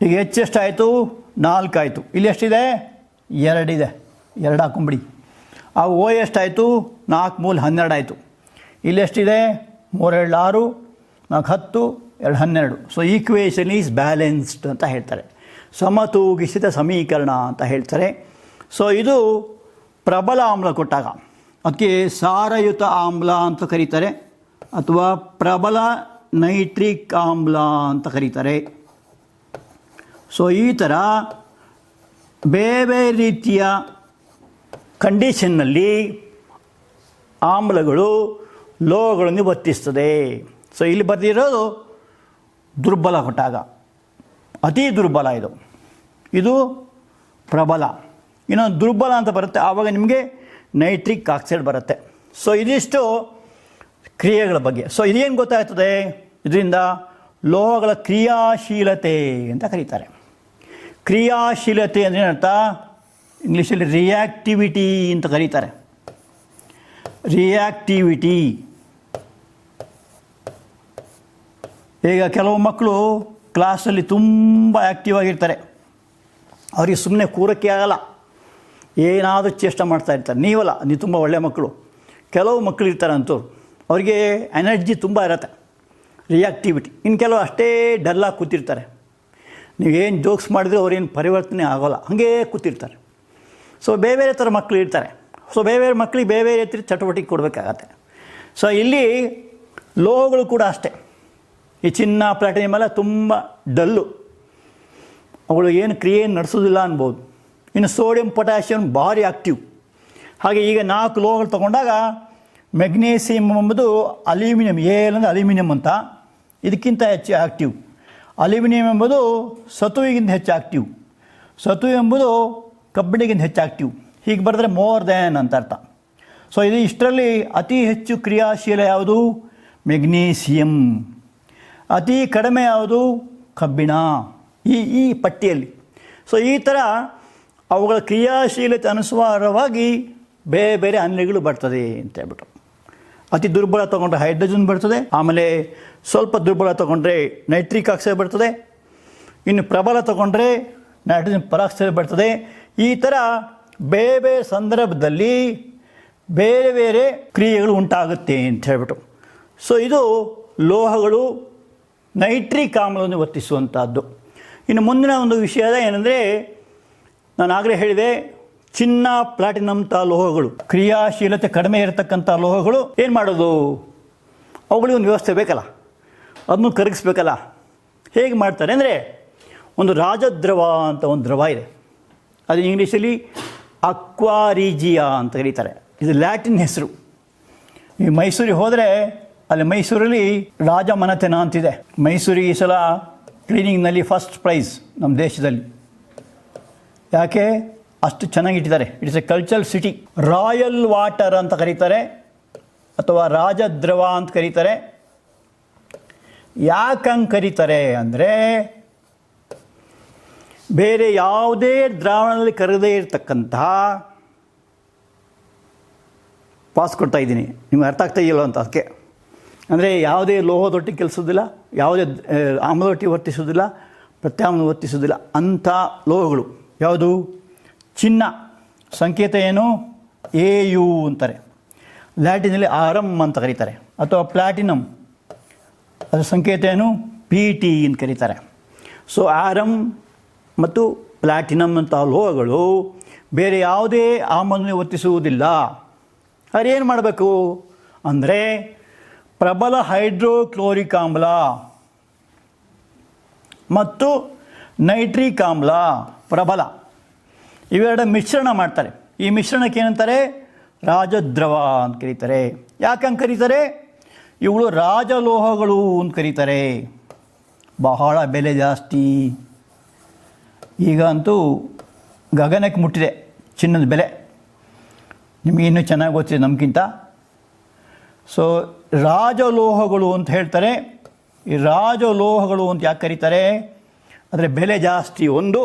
ಈಗ H ಎಷ್ಟಾಯಿತು, 4 ಆಯಿತು. ಇಲ್ಲಿ ಎಷ್ಟಿದೆ, 2 ಇದೆ, 2 ಹಾಕೊಂಬಿಡಿ. ಆ O ಎಷ್ಟಾಯಿತು, 4 ಮೂಲ 12 ಆಯಿತು. ಇಲ್ಲಿ ಎಷ್ಟಿದೆ, 3 2 6, 4 10, 2 12. ಸೊ ಈಕ್ವೇಷನ್ ಈಸ್ ಬ್ಯಾಲೆನ್ಸ್ಡ್ ಅಂತ ಹೇಳ್ತಾರೆ, ಸಮತೂಗಿಸಿದ ಸಮೀಕರಣ ಅಂತ ಹೇಳ್ತಾರೆ. ಸೊ ಇದು ಪ್ರಬಲ ಆಮ್ಲ ಕೊಟ್ಟಾಗ ಅದಕ್ಕೆ ಸಾರಯುತ ಆಮ್ಲ ಅಂತ ಕರೀತಾರೆ, ಅಥವಾ ಪ್ರಬಲ ನೈಟ್ರಿಕ್ ಆಮ್ಲ ಅಂತ ಕರೀತಾರೆ. ಸೊ ಈ ಥರ ಬೇರೆ ಬೇರೆ ರೀತಿಯ ಕಂಡೀಷನ್ನಲ್ಲಿ ಆಮ್ಲಗಳು ಲೋಹಗಳನ್ನು ವರ್ತಿಸ್ತದೆ. ಸೊ ಇಲ್ಲಿ ಬರೆದಿರೋದು ದುರ್ಬಲ ಕೊಟ್ಟಾಗ, ಅತಿ ದುರ್ಬಲ ಇದು, ಇದು ಪ್ರಬಲ. ಇನ್ನೊಂದು ದುರ್ಬಲ ಅಂತ ಬರುತ್ತೆ, ಆವಾಗ ನಿಮಗೆ ನೈಟ್ರಿಕ್ ಆಕ್ಸೈಡ್ ಬರುತ್ತೆ. ಸೊ ಇದಿಷ್ಟು ಕ್ರಿಯೆಗಳ ಬಗ್ಗೆ. ಸೊ ಇದೇನು ಗೊತ್ತಾಗ್ತದೆ, ಇದರಿಂದ ಲೋಹಗಳ ಕ್ರಿಯಾಶೀಲತೆ ಅಂತ ಕರೀತಾರೆ. ಕ್ರಿಯಾಶೀಲತೆ ಅಂದರೆ ಏನರ್ಥ, ಇಂಗ್ಲೀಷಲ್ಲಿ ರಿಯಾಕ್ಟಿವಿಟಿ ಅಂತ ಕರೀತಾರೆ. ರಿಯಾಕ್ಟಿವಿಟಿ. ಈಗ ಕೆಲವು ಮಕ್ಕಳು ಕ್ಲಾಸಲ್ಲಿ ತುಂಬ ಆ್ಯಕ್ಟಿವ್ ಆಗಿರ್ತಾರೆ, ಅವರಿಗೆ ಸುಮ್ಮನೆ ಕೂರಕ್ಕೆ ಆಗಲ್ಲ, ಏನಾದರೂ ಚೇಷ್ಟೆ ಮಾಡ್ತಾ ಇರ್ತಾರೆ. ನೀವಲ್ಲ, ನೀವು ತುಂಬ ಒಳ್ಳೆಯ ಮಕ್ಕಳು. ಕೆಲವು ಮಕ್ಕಳು ಇರ್ತಾರೆ ಅಂತೂ ಅವರಿಗೆ ಎನರ್ಜಿ ತುಂಬ ಇರುತ್ತೆ, ರಿಯಾಕ್ಟಿವಿಟಿ. ಇನ್ನು ಕೆಲವು ಅಷ್ಟೇ ಡಲ್ಲಾಗಿ ಕೂತಿರ್ತಾರೆ, ನೀವೇನು ಜೋಕ್ಸ್ ಮಾಡಿದ್ರೆ ಅವ್ರೇನು ಪರಿವರ್ತನೆ ಆಗೋಲ್ಲ, ಹಾಗೇ ಕೂತಿರ್ತಾರೆ. ಸೊ ಬೇರೆ ಬೇರೆ ಥರ ಮಕ್ಕಳು ಇರ್ತಾರೆ. ಸೊ ಬೇರೆ ಬೇರೆ ಮಕ್ಕಳಿಗೆ ಬೇರೆ ಬೇರೆ ರೀತಿ ಚಟುವಟಿಕೆ ಕೊಡಬೇಕಾಗತ್ತೆ. ಸೊ ಇಲ್ಲಿ ಲೋಹಗಳು ಕೂಡ ಅಷ್ಟೇ. ಈ ಚಿನ್ನ, ಪ್ಲಾಟಿನಮ್ ಎಲ್ಲ ತುಂಬ ಡಲ್ಲು, ಅವುಗಳು ಏನು ಕ್ರಿಯೆ ನಡೆಸೋದಿಲ್ಲ ಅನ್ಬೋದು. ಇನ್ನು ಸೋಡಿಯಂ, ಪೊಟ್ಯಾಷಿಯಮ್ ಭಾರಿ ಆ್ಯಕ್ಟಿವ್. ಹಾಗೆ ಈಗ 4 ಲೋಹಗಳು ತೊಗೊಂಡಾಗ ಮೆಗ್ನೀಸಿಯಮ್ ಎಂಬುದು ಅಲ್ಯೂಮಿನಿಯಂ, ಅಂದರೆ ಅಲ್ಯೂಮಿನಿಯಂ ಅಂತ, ಇದಕ್ಕಿಂತ ಹೆಚ್ಚು ಆ್ಯಕ್ಟಿವ್. ಅಲ್ಯೂಮಿನಿಯಂ ಎಂಬುದು ಸತುವಿಗಿಂತ ಹೆಚ್ಚು ಆ್ಯಕ್ಟಿವ್. ಸತು ಎಂಬುದು ಕಬ್ಬಿಣಿಗಿಂತ ಹೆಚ್ಚು ಆ್ಯಕ್ಟಿವ್. ಹೀಗೆ ಬರೆದ್ರೆ ಮೋರ್ ದ್ಯಾನ್ ಅಂತ ಅರ್ಥ. ಸೊ ಇದು ಇಷ್ಟರಲ್ಲಿ ಅತಿ ಹೆಚ್ಚು ಕ್ರಿಯಾಶೀಲ ಯಾವುದು, ಮೆಗ್ನೀಸಿಯಂ. ಅತಿ ಕಡಿಮೆ ಯಾವುದು, ಕಬ್ಬಿಣ. ಈ ಪಟ್ಟಿಯಲ್ಲಿ. ಸೊ ಈ ಥರ ಅವುಗಳ ಕ್ರಿಯಾಶೀಲತೆ ಅನುಸಾರವಾಗಿ ಬೇರೆ ಬೇರೆ ಅನಿಲಗಳು ಬರ್ತದೆ ಅಂತ ಹೇಳ್ಬಿಟ್ಟು. ಅತಿ ದುರ್ಬಲ ತೊಗೊಂಡ್ರೆ ಹೈಡ್ರೋಜನ್ ಬರ್ತದೆ, ಆಮೇಲೆ ಸ್ವಲ್ಪ ದುರ್ಬಲ ತೊಗೊಂಡ್ರೆ ನೈಟ್ರಿಕ್ ಆಕ್ಸೈಡ್ ಬರ್ತದೆ, ಇನ್ನು ಪ್ರಬಲ ತೊಗೊಂಡ್ರೆ ನೈಟ್ರೋಜನ್ ಪರಾಕ್ಸೈಡ್ ಬರ್ತದೆ. ಈ ಥರ ಬೇರೆ ಬೇರೆ ಸಂದರ್ಭದಲ್ಲಿ ಬೇರೆ ಬೇರೆ ಕ್ರಿಯೆಗಳು ಉಂಟಾಗುತ್ತೆ ಅಂತ ಹೇಳ್ಬಿಟ್ಟು. ಸೊ ಇದು ಲೋಹಗಳು ನೈಟ್ರಿಕ್ ಆಮ್ಲವನ್ನು ವರ್ತಿಸುವಂಥದ್ದು. ಇನ್ನು ಮುಂದಿನ ಒಂದು ವಿಷಯ ಏನಂದರೆ, ನಾನು ಆಗಲೇ ಹೇಳಿದೆ, ಚಿನ್ನ, ಪ್ಲಾಟಿನಂಥ ಲೋಹಗಳು, ಕ್ರಿಯಾಶೀಲತೆ ಕಡಿಮೆ ಇರತಕ್ಕಂಥ ಲೋಹಗಳು ಏನು ಮಾಡೋದು, ಅವುಗಳಿಗೆ ಒಂದು ವ್ಯವಸ್ಥೆ ಬೇಕಲ್ಲ, ಅದನ್ನು ಕರಗಿಸ್ಬೇಕಲ್ಲ. ಹೇಗೆ ಮಾಡ್ತಾರೆ ಅಂದರೆ, ಒಂದು ರಾಜದ್ರವ ಅಂತ ಒಂದು ದ್ರವ ಇದೆ, ಅದು ಇಂಗ್ಲೀಷಲ್ಲಿ ಅಕ್ವಾರಿಜಿಯಾ ಅಂತ ಕರೀತಾರೆ. ಇದು ಲ್ಯಾಟಿನ್ ಹೆಸರು. ಈ ಮೈಸೂರಿಗೆ ಹೋದರೆ ಅಲ್ಲಿ ಮೈಸೂರಲ್ಲಿ ರಾಜಮನೆತನ ಅಂತಿದೆ. ಮೈಸೂರಿಗೆ ಈ ಸಲ ಕ್ಲೀನಿಂಗ್ನಲ್ಲಿ ಫಸ್ಟ್ ಪ್ರೈಸ್ ನಮ್ಮ ದೇಶದಲ್ಲಿ. ಯಾಕೆ ಅಷ್ಟು ಚೆನ್ನಾಗಿಟ್ಟಿದ್ದಾರೆ. It's a cultural city. Royal water ಅಂತ ಕರೀತಾರೆ, ಅಥವಾ ರಾಜದ್ರವ ಅಂತ ಕರೀತಾರೆ. ಯಾಕಂಗೆ ಕರೀತಾರೆ ಅಂದರೆ, ಬೇರೆ ಯಾವುದೇ ದ್ರಾವಣದಲ್ಲಿ ಕರಗದೇ ಇರತಕ್ಕಂತಹ, ಪಾಸ್ ಕೊಡ್ತಾ ಇದ್ದೀನಿ, ನಿಮ್ಗೆ ಅರ್ಥ ಆಗ್ತಾ ಇದೆಯಲ್ಲ ಅಂತ. ಅದಕ್ಕೆ ಅಂದರೆ ಯಾವುದೇ ಲೋಹದೊಟ್ಟಿಗೆ ಕೆಲಸೋದಿಲ್ಲ, ಯಾವುದೇ ಆಮ್ಲದೊಟ್ಟಿಗೆ ವರ್ತಿಸೋದಿಲ್ಲ, ಪ್ರತ್ಯಾಮ್ಲ ವರ್ತಿಸೋದಿಲ್ಲ ಅಂಥ ಲೋಹಗಳು. ಯಾವುದು, ಚಿನ್ನ, ಸಂಕೇತ ಏನು, AU ಅಂತಾರೆ, ಲ್ಯಾಟಿನಲ್ಲಿ ಆರಮ್ ಅಂತ ಕರೀತಾರೆ. ಅಥವಾ ಪ್ಲಾಟಿನಮ್, ಅದರ ಸಂಕೇತ ಏನು, PT ಅಂತ ಕರೀತಾರೆ. ಸೊ ಆರಮ್ ಮತ್ತು ಪ್ಲಾಟಿನಮ್ ಅಂತ ಲೋಹಗಳು ಬೇರೆ ಯಾವುದೇ ಆಮ್ಲವನ್ನು ವರ್ತಿಸುವುದಿಲ್ಲ. ಆದರೆ ಏನು ಮಾಡಬೇಕು ಅಂದರೆ, ಪ್ರಬಲ ಹೈಡ್ರೋಕ್ಲೋರಿಕ್ ಆಮ್ಲ ಮತ್ತು ನೈಟ್ರಿಕ್ ಆಮ್ಲ ಪ್ರಬಲ, ಇವೆರಡ ಮಿಶ್ರಣ ಮಾಡ್ತಾರೆ. ಈ ಮಿಶ್ರಣಕ್ಕೆ ಏನಂತಾರೆ, ರಾಜದ್ರವ ಅಂತ ಕರೀತಾರೆ. ಯಾಕಂಗೆ ಕರೀತಾರೆ, ಇವುಗಳು ರಾಜಲೋಹಗಳು ಅಂತ ಕರೀತಾರೆ. ಬಹಳ ಬೆಲೆ ಜಾಸ್ತಿ. ಈಗ ಅಂತೂ ಗಗನಕ್ಕೆ ಮುಟ್ಟಿದೆ ಚಿನ್ನದ ಬೆಲೆ, ನಿಮಗೆ ಇನ್ನೂ ಚೆನ್ನಾಗಿ ಗೊತ್ತಿದೆ ನಮಗಿಂತ. ಸೊ ರಾಜಲೋಹಗಳು ಅಂತ ಹೇಳ್ತಾರೆ. ಈ ರಾಜಲೋಹಗಳು ಅಂತ ಯಾಕೆ ಕರೀತಾರೆ, ಆದರೆ ಬೆಲೆ ಜಾಸ್ತಿ, ಒಂದು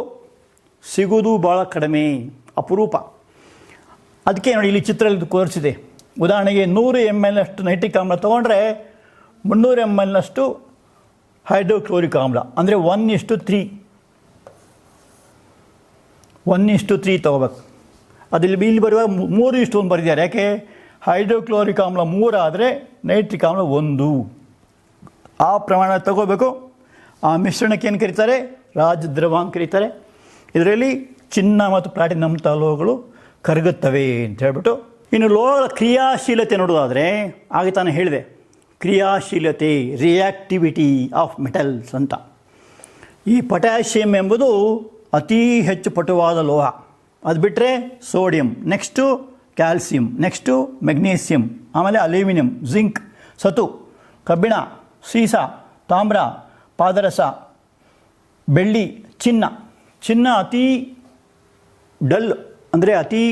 ಸಿಗೋದು ಭಾಳ ಕಡಿಮೆ, ಅಪರೂಪ. ಅದಕ್ಕೆ ನೋಡಿ ಇಲ್ಲಿ ಚಿತ್ರದಲ್ಲಿ ತೋರಿಸಿದೆ. ಉದಾಹರಣೆಗೆ 100 ml ಅಷ್ಟು ನೈಟ್ರಿಕ್ ಆಮ್ಲ ತೊಗೊಂಡ್ರೆ 300 ml ಹೈಡ್ರೋಕ್ಲೋರಿಕ್ ಆಮ್ಲ, ಅಂದರೆ 1:3 ತೊಗೋಬೇಕು. ಅದು ಇಲ್ಲಿ ಬರುವಾಗ 3:1 ಬರೆದಿದ್ದಾರೆ. ಯಾಕೆ? ಹೈಡ್ರೋಕ್ಲೋರಿಕ್ ಆಮ್ಲ 3 ಆದರೆ ನೈಟ್ರಿಕ್ ಆಮ್ಲ 1, ಆ ಪ್ರಮಾಣ ತಗೋಬೇಕು. ಆ ಮಿಶ್ರಣಕ್ಕೆ ಏನು ಕರೀತಾರೆ? ರಾಜದ್ರವ ಅಂತ ಕರೀತಾರೆ. ಇದರಲ್ಲಿ ಚಿನ್ನ ಮತ್ತು ಪ್ಲಾಟಿನಂಥ ಲೋಹಗಳು ಕರಗುತ್ತವೆ ಅಂತ ಹೇಳ್ಬಿಟ್ಟು, ಇನ್ನು ಲೋಹಗಳ ಕ್ರಿಯಾಶೀಲತೆ ನೋಡೋದಾದರೆ, ಆಗ ತಾನು ಹೇಳಿದೆ ಕ್ರಿಯಾಶೀಲತೆ, ರಿಯಾಕ್ಟಿವಿಟಿ ಆಫ್ ಮೆಟಲ್ಸ್ ಅಂತ. ಈ ಪೊಟ್ಯಾಷಿಯಮ್ ಎಂಬುದು ಅತಿ ಹೆಚ್ಚು ಪಟುವಾದ ಲೋಹ. ಅದು ಬಿಟ್ಟರೆ sodium, next calcium, next magnesium, ಆಮೇಲೆ ಅಲ್ಯೂಮಿನಿಯಂ, ಜಿಂಕ್, ಸತು, ಕಬ್ಬಿಣ, ಸೀಸ, ತಾಮ್ರ, ಪಾದರಸ, ಬೆಳ್ಳಿ, ಚಿನ್ನ ಅತಿ ಡಲ್, ಅಂದರೆ ಅತಿ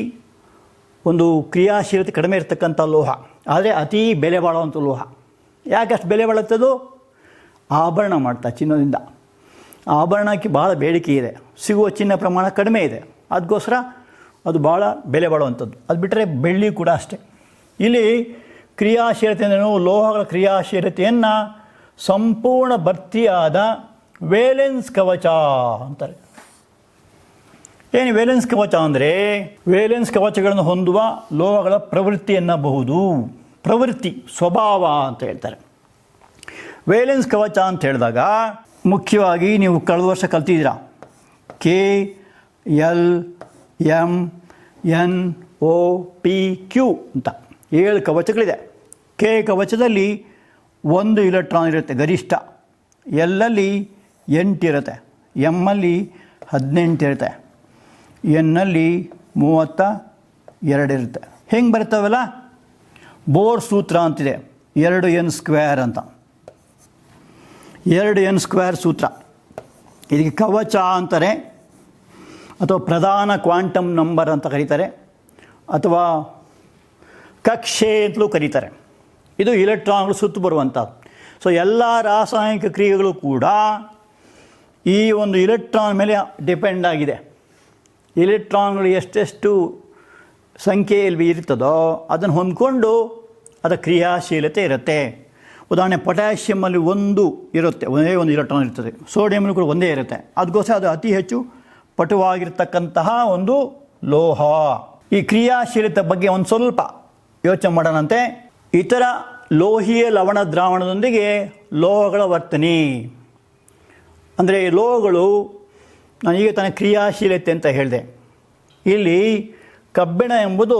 ಒಂದು ಕ್ರಿಯಾಶೀಲತೆ ಕಡಿಮೆ ಇರತಕ್ಕಂಥ ಲೋಹ, ಆದರೆ ಅತಿ ಬೆಲೆ ಬಾಳುವಂಥ ಲೋಹ. ಯಾಕೆ ಅಷ್ಟು ಬೆಲೆ ಬಾಳುತ್ತದು? ಆಭರಣ ಮಾಡ್ತಾ ಚಿನ್ನದಿಂದ. ಆಭರಣಕ್ಕೆ ಭಾಳ ಬೇಡಿಕೆ ಇದೆ, ಸಿಗುವ ಚಿನ್ನ ಪ್ರಮಾಣ ಕಡಿಮೆ ಇದೆ, ಅದಕ್ಕೋಸ್ಕರ ಅದು ಭಾಳ ಬೆಲೆ ಬಾಳುವಂಥದ್ದು. ಅದು ಬಿಟ್ಟರೆ ಬೆಳ್ಳಿ ಕೂಡ ಅಷ್ಟೇ. ಇಲ್ಲಿ ಕ್ರಿಯಾಶೀಲತೆ ಅಂದರೆ ಲೋಹಗಳ ಕ್ರಿಯಾಶೀಲತೆಯನ್ನು ಸಂಪೂರ್ಣ ಭರ್ತಿಯಾದ ವೇಲೆನ್ಸ್ ಕವಚ ಅಂತಾರೆ. ಏನು ವೇಲೆನ್ಸ್ ಕವಚ ಅಂದರೆ? ವೇಲೆನ್ಸ್ ಕವಚಗಳನ್ನು ಹೊಂದುವ ಲೋಹಗಳ ಪ್ರವೃತ್ತಿ ಎನ್ನಬಹುದು. ಪ್ರವೃತ್ತಿ, ಸ್ವಭಾವ ಅಂತ ಹೇಳ್ತಾರೆ. ವೇಲೆನ್ಸ್ ಕವಚ ಅಂತ ಹೇಳಿದಾಗ ಮುಖ್ಯವಾಗಿ ನೀವು ಕಳೆದ ವರ್ಷ ಕಲ್ತಿದ್ದೀರಾ, KLMNOPQ ಅಂತ 7 ಕವಚಗಳಿದೆ. ಕೆ ಕವಚದಲ್ಲಿ 1 ಇಲೆಕ್ಟ್ರಾನ್ ಇರುತ್ತೆ ಗರಿಷ್ಠ, ಎಲ್ಲಲ್ಲಿ 8 ಇರುತ್ತೆ, ಎಮ್ಮಲ್ಲಿ 18 ಇರುತ್ತೆ, ಎನ್ನಲ್ಲಿ 32 ಇರುತ್ತೆ. ಹೆಂಗೆ ಬರ್ತವಲ್ಲ? ಬೋರ್ ಸೂತ್ರ ಅಂತಿದೆ, 2n² ಅಂತ. 2n² ಸೂತ್ರ. ಇದಕ್ಕೆ ಕವಚ ಅಂತಾರೆ, ಅಥವಾ ಪ್ರಧಾನ ಕ್ವಾಂಟಮ್ ನಂಬರ್ ಅಂತ ಕರೀತಾರೆ, ಅಥವಾ ಕಕ್ಷೆ ಅಂತಲೂ ಕರೀತಾರೆ. ಇದು ಇಲೆಕ್ಟ್ರಾನ್ಗಳು ಸುತ್ತು ಬರುವಂಥದ್ದು. ಸೊ ಎಲ್ಲ ರಾಸಾಯನಿಕ ಕ್ರಿಯೆಗಳು ಕೂಡ ಈ ಒಂದು ಇಲೆಕ್ಟ್ರಾನ್ ಮೇಲೆ ಡಿಪೆಂಡ್ ಆಗಿದೆ. ಇಲೆಕ್ಟ್ರಾನ್ಗಳು ಎಷ್ಟೆಷ್ಟು ಸಂಖ್ಯೆಯಲ್ಲಿ ಇರ್ತದೋ ಅದನ್ನು ಹೊಂದ್ಕೊಂಡು ಅದರ ಕ್ರಿಯಾಶೀಲತೆ ಇರುತ್ತೆ. ಉದಾಹರಣೆ ಪೊಟ್ಯಾಷಿಯಮಲ್ಲಿ 1 ಇರುತ್ತೆ, ಒಂದೇ 1 ಇಲೆಕ್ಟ್ರಾನ್ ಇರ್ತದೆ. ಸೋಡಿಯಂನಲ್ಲಿ ಕೂಡ ಒಂದೇ ಇರುತ್ತೆ. ಅದಕ್ಕೋಸ್ಕರ ಅದು ಅತಿ ಹೆಚ್ಚು ಪಟುವಾಗಿರ್ತಕ್ಕಂತಹ ಒಂದು ಲೋಹ. ಈ ಕ್ರಿಯಾಶೀಲತೆ ಬಗ್ಗೆ ಒಂದು ಸ್ವಲ್ಪ ಯೋಚನೆ ಮಾಡೋಣಂತೆ. ಇತರ ಲೋಹೀಯ ಲವಣ ದ್ರಾವಣದೊಂದಿಗೆ ಲೋಹಗಳ ವರ್ತನೆ ಅಂದರೆ, ಲೋಹಗಳು ನಾನು ಈಗ ತಾನೇ ಕ್ರಿಯಾಶೀಲತೆ ಅಂತ ಹೇಳಿದೆ. ಇಲ್ಲಿ ಕಬ್ಬಿಣ ಎಂಬುದು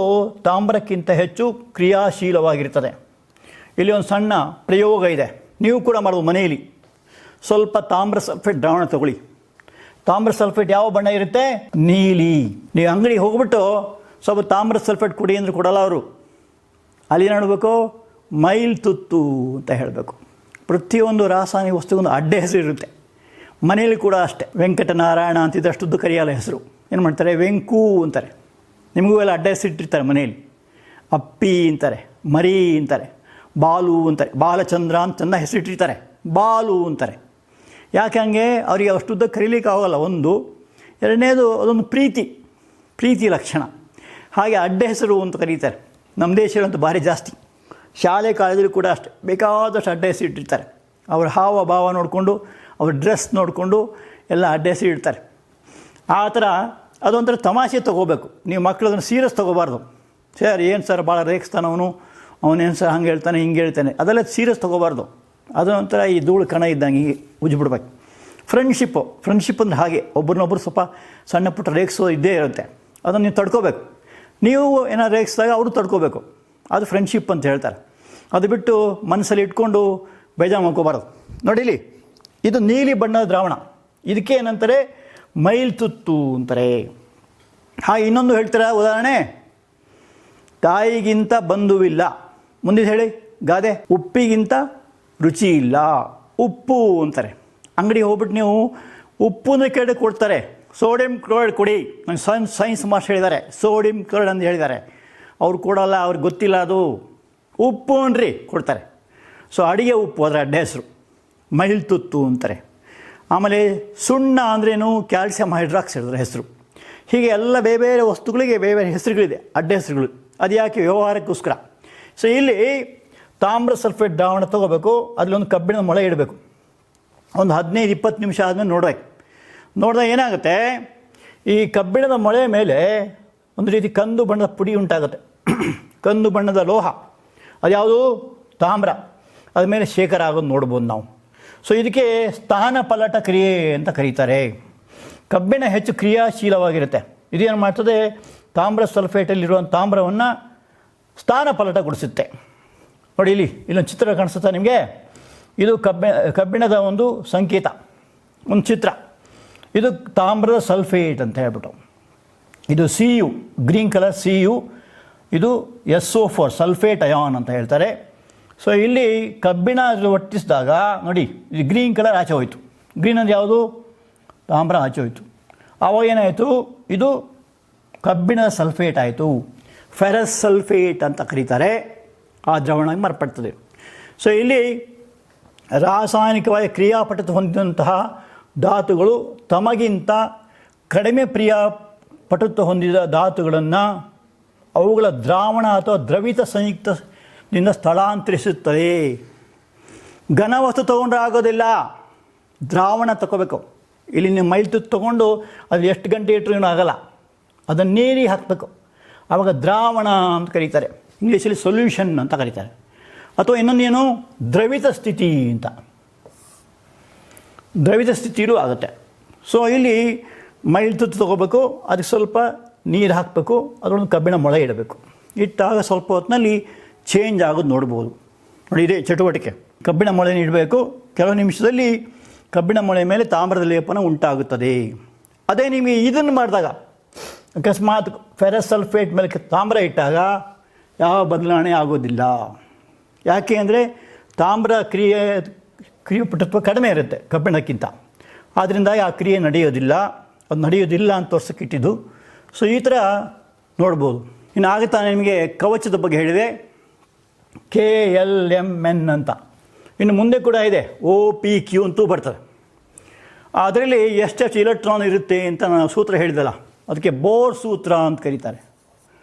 ತಾಮ್ರಕ್ಕಿಂತ ಹೆಚ್ಚು ಕ್ರಿಯಾಶೀಲವಾಗಿರ್ತದೆ. ಇಲ್ಲಿ ಒಂದು ಸಣ್ಣ ಪ್ರಯೋಗ ಇದೆ, ನೀವು ಕೂಡ ಮಾಡೋದು ಮನೆಯಲ್ಲಿ. ಸ್ವಲ್ಪ ತಾಮ್ರ ಸಲ್ಫೇಟ್ ದ್ರಾವಣ ತಗೊಳ್ಳಿ. ತಾಮ್ರ ಸಲ್ಫೇಟ್ ಯಾವ ಬಣ್ಣ ಇರುತ್ತೆ? ನೀಲಿ. ನೀವು ಅಂಗಡಿಗೆ ಹೋಗ್ಬಿಟ್ಟು ಸ್ವಲ್ಪ ತಾಮ್ರ ಸಲ್ಫೇಟ್ ಕುಡಿ ಅಂದರೆ ಕೊಡಲ್ಲ ಅವರು. ಅಲ್ಲಿ ಏನು ಹೇಳಬೇಕು? ಮೈಲ್ ತುತ್ತು ಅಂತ ಹೇಳಬೇಕು. ಪ್ರತಿಯೊಂದು ರಾಸಾಯನಿಕ ವಸ್ತುಗೊಂದು ಅಡ್ಡ ಹೆಸರು ಇರುತ್ತೆ. ಮನೆಯಲ್ಲಿ ಕೂಡ ಅಷ್ಟೇ. ವೆಂಕಟನಾರಾಯಣ ಅಂತಿದ್ದಷ್ಟುದ್ದು ಕರೆಯಲ್ಲ ಹೆಸರು. ಏನು ಮಾಡ್ತಾರೆ? ವೆಂಕು ಅಂತಾರೆ. ನಿಮಗೂ ಎಲ್ಲ ಅಡ್ಡ ಹೆಸರು ಇಟ್ಟಿರ್ತಾರೆ ಮನೆಯಲ್ಲಿ. ಅಪ್ಪಿ ಅಂತಾರೆ, ಮರಿ ಅಂತಾರೆ, ಬಾಲು ಅಂತಾರೆ, ಬಾಲಚಂದ್ರ ಅಂತ ಚೆಂದ ಹೆಸರಿಟ್ಟಿರ್ತಾರೆ, ಬಾಲು ಅಂತಾರೆ. ಯಾಕೆ ಹಂಗೆ? ಅವರಿಗೆ ಅಷ್ಟುದ್ದ ಕರೀಲಿಕ್ಕೆ ಆಗೋಲ್ಲ. ಒಂದು, ಎರಡನೇದು ಅದೊಂದು ಪ್ರೀತಿ ಲಕ್ಷಣ. ಹಾಗೆ ಅಡ್ಡ ಹೆಸರು ಅಂತ ಕರೀತಾರೆ. ನಮ್ಮ ದೇಶಗಳಂತೂ ಭಾರಿ ಜಾಸ್ತಿ. ಶಾಲೆ ಕಾಲೇಜಲ್ಲಿ ಕೂಡ ಅಷ್ಟೇ ಬೇಕಾದಷ್ಟು ಅಡ್ಡ ಹೆಸರು ಇಟ್ಟಿರ್ತಾರೆ. ಅವ್ರ ಹಾವ ಭಾವ ನೋಡಿಕೊಂಡು, ಅವ್ರ ಡ್ರೆಸ್ ನೋಡಿಕೊಂಡು ಎಲ್ಲ ಅಡ್ಡ ಹೆಸರು ಇಡ್ತಾರೆ. ಆ ಥರ ಅದೊಂಥರ ತಮಾಷೆ ತೊಗೋಬೇಕು. ನೀವು ಮಕ್ಕಳು ಅದನ್ನು ಸೀರಿಯಸ್ ತೊಗೋಬಾರ್ದು. ಸರ್ ಏನು ಸರ್ ಭಾಳ ರೇಗಿಸ್ತಾನೆ ಅವನೇನು ಸರ್ ಹಂಗೆ ಹೇಳ್ತಾನೆ ಹಿಂಗೆ ಹೇಳ್ತಾನೆ, ಅದೆಲ್ಲ ಸೀರಿಯಸ್ ತೊಗೋಬಾರ್ದು. ಅದೊಂಥರ ಈ ಧೂಳು ಕಣ ಇದ್ದಂಗೆ ಹೀಗೆ ಉಜ್ಜಿಬಿಡ್ಬೇಕು. ಫ್ರೆಂಡ್ಶಿಪ್ ಅಂದರೆ ಹಾಗೆ ಒಬ್ಬರನ್ನೊಬ್ಬರು ಸ್ವಲ್ಪ ಸಣ್ಣ ಪುಟ್ಟ ರೇಗಿಸೋ ಇದ್ದೇ ಇರುತ್ತೆ. ಅದನ್ನು ನೀವು ತಡ್ಕೋಬೇಕು. ನೀವು ಏನಾದ್ರು ರೇಗಿಸಿದಾಗ ಅವರು ತಡ್ಕೋಬೇಕು. ಅದು ಫ್ರೆಂಡ್ಶಿಪ್ ಅಂತ ಹೇಳ್ತಾರೆ. ಅದು ಬಿಟ್ಟು ಮನಸ್ಸಲ್ಲಿ ಇಟ್ಕೊಂಡು ಬೇಜಾರು ಮಾಡ್ಕೋಬಾರ್ದು. ನೋಡಿಲಿ, ಇದು ನೀಲಿ ಬಣ್ಣದ ದ್ರಾವಣ. ಇದಕ್ಕೆ ಏನಂತಾರೆ? ಮೈಲ್ ತುತ್ತು ಅಂತಾರೆ. ಹಾಗೆ ಇನ್ನೊಂದು ಹೇಳ್ತಾರೆ ಉದಾಹರಣೆ, ತಾಯಿಗಿಂತ ಬಂಧುವಿಲ್ಲ. ಮುಂದೆ ಹೇಳಿ ಗಾದೆ. ಉಪ್ಪಿಗಿಂತ ರುಚಿ ಇಲ್ಲ. ಉಪ್ಪು ಅಂತಾರೆ. ಅಂಗಡಿಗೆ ಹೋಗ್ಬಿಟ್ಟು ನೀವು ಉಪ್ಪನ್ನು ಕೇಳಿ ಕೊಡ್ತಾರೆ. ಸೋಡಿಯಂ ಕ್ಲೋರೈಡ್ ಕೊಡಿ. ನಂಗೆ ಸೈನ್ಸ್ ಮಾಸ್ಟರ್ ಹೇಳಿದ್ದಾರೆ ಸೋಡಿಯಂ ಕ್ಲೋರೈಡ್ ಅಂತ ಹೇಳಿದ್ದಾರೆ. ಅವ್ರು ಕೊಡೋಲ್ಲ, ಅವ್ರಿಗೆ ಗೊತ್ತಿಲ್ಲ. ಅದು ಉಪ್ಪು ಅನ್ರಿ ಕೊಡ್ತಾರೆ. ಸೊ ಅಡಿಗೆ ಉಪ್ಪು ಅದರ ಅಡ್ಡ ಹೆಸರು ಮೈಲ್ ತುತ್ತು ಅಂತಾರೆ. ಆಮೇಲೆ ಸುಣ್ಣ ಅಂದ್ರೇನು? ಕ್ಯಾಲ್ಸಿಯಂ ಹೈಡ್ರಾಕ್ಸೈಡ್ ಅದರ ಹೆಸರು. ಹೀಗೆ ಎಲ್ಲ ಬೇರೆ ಬೇರೆ ವಸ್ತುಗಳಿಗೆ ಬೇರೆ ಬೇರೆ ಹೆಸರುಗಳಿದೆ, ಅಡ್ಡ ಹೆಸರುಗಳು. ಅದು ಯಾಕೆ? ವ್ಯವಹಾರಕ್ಕೋಸ್ಕರ. ಸೊ ಇಲ್ಲಿ ತಾಮ್ರ ಸಲ್ಫೇಟ್ ದ್ರಾವಣ ತೊಗೋಬೇಕು, ಅದರಲ್ಲೊಂದು ಕಬ್ಬಿಣದ ಮೊಳೆ ಇಡಬೇಕು. ಒಂದು 15-20 ನಿಮಿಷ ಆದಮೇಲೆ ನೋಡಬೇಕು. ನೋಡಿದಾಗ ಏನಾಗುತ್ತೆ, ಈ ಕಬ್ಬಿಣದ ಮೊಳೆ ಮೇಲೆ ಒಂದು ರೀತಿ ಕಂದು ಬಣ್ಣದ ಪುಡಿ ಉಂಟಾಗುತ್ತೆ. ಕಂದು ಬಣ್ಣದ ಲೋಹ, ಅದ್ಯಾವುದು ತಾಮ್ರ, ಅದ ಮೇಲೆ ಶೇಖರ ಆಗೋದು ನೋಡ್ಬೋದು ನಾವು. ಸೊ ಇದಕ್ಕೆ ಸ್ಥಾನಪಲ್ಲಟ ಕ್ರಿಯೆ ಅಂತ ಕರೀತಾರೆ. ಕಬ್ಬಿಣ ಹೆಚ್ಚು ಕ್ರಿಯಾಶೀಲವಾಗಿರುತ್ತೆ. ಇದೇನು ಮಾಡ್ತದೆ, ತಾಮ್ರ ಸಲ್ಫೇಟಲ್ಲಿರುವಂಥ ತಾಮ್ರವನ್ನು ಸ್ಥಾನಪಲ್ಲಟಗೊಳಿಸುತ್ತೆ. ನೋಡಿ ಇಲ್ಲೊಂದು ಚಿತ್ರ ಕಾಣಿಸುತ್ತಾ ನಿಮಗೆ? ಇದು ಕಬ್ಬಿಣದ ಒಂದು ಸಂಕೇತ, ಒಂದು ಚಿತ್ರ. ಇದು ತಾಮ್ರದ ಸಲ್ಫೇಟ್ ಅಂತ ಹೇಳ್ಬಿಟ್ಟು. ಇದು Cu, ಗ್ರೀನ್ ಕಲರ್ Cu. ಇದು SO4 ಸಲ್ಫೇಟ್ ಅಯಾನ್ ಅಂತ ಹೇಳ್ತಾರೆ. ಸೊ ಇಲ್ಲಿ ಕಬ್ಬಿಣ ಒಟ್ಟಿಸಿದಾಗ ನೋಡಿ, ಇದು ಗ್ರೀನ್ ಕಲರ್ ಆಚೆ ಹೋಯಿತು. ಗ್ರೀನ್ ಅಂದರೆ ಯಾವುದು? ತಾಮ್ರ ಆಚೆ ಹೋಯಿತು. ಆವಾಗ ಏನಾಯಿತು, ಇದು ಕಬ್ಬಿಣದ ಸಲ್ಫೇಟ್ ಆಯಿತು. ಫೆರಸ್ ಸಲ್ಫೇಟ್ ಅಂತ ಕರೀತಾರೆ. ಆ ದ್ರಾವಣ ಮಾರ್ಪಡ್ತದೆ. ಸೊ ಇಲ್ಲಿ ರಾಸಾಯನಿಕವಾಗಿ ಕ್ರಿಯಾಪಟುತ್ವ ಹೊಂದಿದಂತಹ ಧಾತುಗಳು ತಮಗಿಂತ ಕಡಿಮೆ ಪಟುತ್ವ ಹೊಂದಿದ ಧಾತುಗಳನ್ನು ಅವುಗಳ ದ್ರಾವಣ ಅಥವಾ ದ್ರವಿತ ಸಂಯುಕ್ತದಿಂದ ಸ್ಥಳಾಂತರಿಸುತ್ತದೆ. ಘನವಸ್ತು ತೊಗೊಂಡ್ರೆ ಆಗೋದಿಲ್ಲ, ದ್ರಾವಣ ತಗೋಬೇಕು. ಇಲ್ಲಿ ನೀವು ಮೈಲ್ ತುತ್ತು ತೊಗೊಂಡು ಅದು ಎಷ್ಟು ಗಂಟೆ ಇಟ್ಟರೂ ಆಗಲ್ಲ, ಅದನ್ನು ನೀರಿಗೆ ಹಾಕಬೇಕು. ಆವಾಗ ದ್ರಾವಣ ಅಂತ ಕರೀತಾರೆ. ಇಂಗ್ಲೀಷಲ್ಲಿ ಸೊಲ್ಯೂಷನ್ ಅಂತ ಕರೀತಾರೆ. ಅಥವಾ ಇನ್ನೊಂದೇನು, ದ್ರವಿತ ಸ್ಥಿತಿ ಅಂತ. ದ್ರವಿತ ಸ್ಥಿತಿಯೂ ಆಗುತ್ತೆ. ಸೊ ಇಲ್ಲಿ ಮೈಲ್ ತುತ್ತು ತೊಗೋಬೇಕು, ಅದಕ್ಕೆ ಸ್ವಲ್ಪ ನೀರು ಹಾಕಬೇಕು, ಅದರೊಂದು ಕಬ್ಬಿಣ ಮೊಳೆ ಇಡಬೇಕು. ಇಟ್ಟಾಗ ಸ್ವಲ್ಪ ಹೊತ್ತಿನಲ್ಲಿ ಚೇಂಜ್ ಆಗೋದು ನೋಡ್ಬೋದು. ನೋಡಿ, ಇದೇ ಚಟುವಟಿಕೆ. ಕಬ್ಬಿಣ ಮೊಳೆ ಇಡಬೇಕು. ಕೆಲವು ನಿಮಿಷದಲ್ಲಿ ಕಬ್ಬಿಣ ಮೊಳೆ ಮೇಲೆ ತಾಮ್ರದ ಲೇಪನ ಉಂಟಾಗುತ್ತದೆ. ಅದೇ ನಿಮಗೆ ಇದನ್ನು ಮಾಡಿದಾಗ, ಅಕಸ್ಮಾತ್ ಫೆರಸ್ ಸಲ್ಫೇಟ್ ಮೇಲೆ ತಾಮ್ರ ಇಟ್ಟಾಗ ಯಾವ ಬದಲಾವಣೆ ಆಗೋದಿಲ್ಲ. ಯಾಕೆ ಅಂದರೆ ತಾಮ್ರ ಕ್ರಿಯಾಪಟುತ್ವ ಕಡಿಮೆ ಇರುತ್ತೆ ಕಬ್ಬಿಣಕ್ಕಿಂತ. ಆದ್ದರಿಂದ ಆ ಕ್ರಿಯೆ ನಡೆಯೋದಿಲ್ಲ. ಅದು ನಡೆಯೋದಿಲ್ಲ ಅಂತ ತೋರ್ಸೋಕ್ಕಿಟ್ಟಿದ್ದು. ಸೊ ಈ ಥರ ನೋಡ್ಬೋದು. ಇನ್ನು ಆಗುತ್ತಾ ನಿಮಗೆ ಕವಚದ ಬಗ್ಗೆ ಹೇಳಿದೆ, KLMN ಅಂತ. ಇನ್ನು ಮುಂದೆ ಕೂಡ ಇದೆ OPQ ಅಂತೂ ಬರ್ತದೆ. ಅದರಲ್ಲಿ ಎಷ್ಟೆಷ್ಟು ಇಲೆಕ್ಟ್ರಾನ್ ಇರುತ್ತೆ ಅಂತ ನಾನು ಸೂತ್ರ ಹೇಳಿದಲ್ಲ, ಅದಕ್ಕೆ ಬೋರ್ ಸೂತ್ರ ಅಂತ ಕರೀತಾರೆ.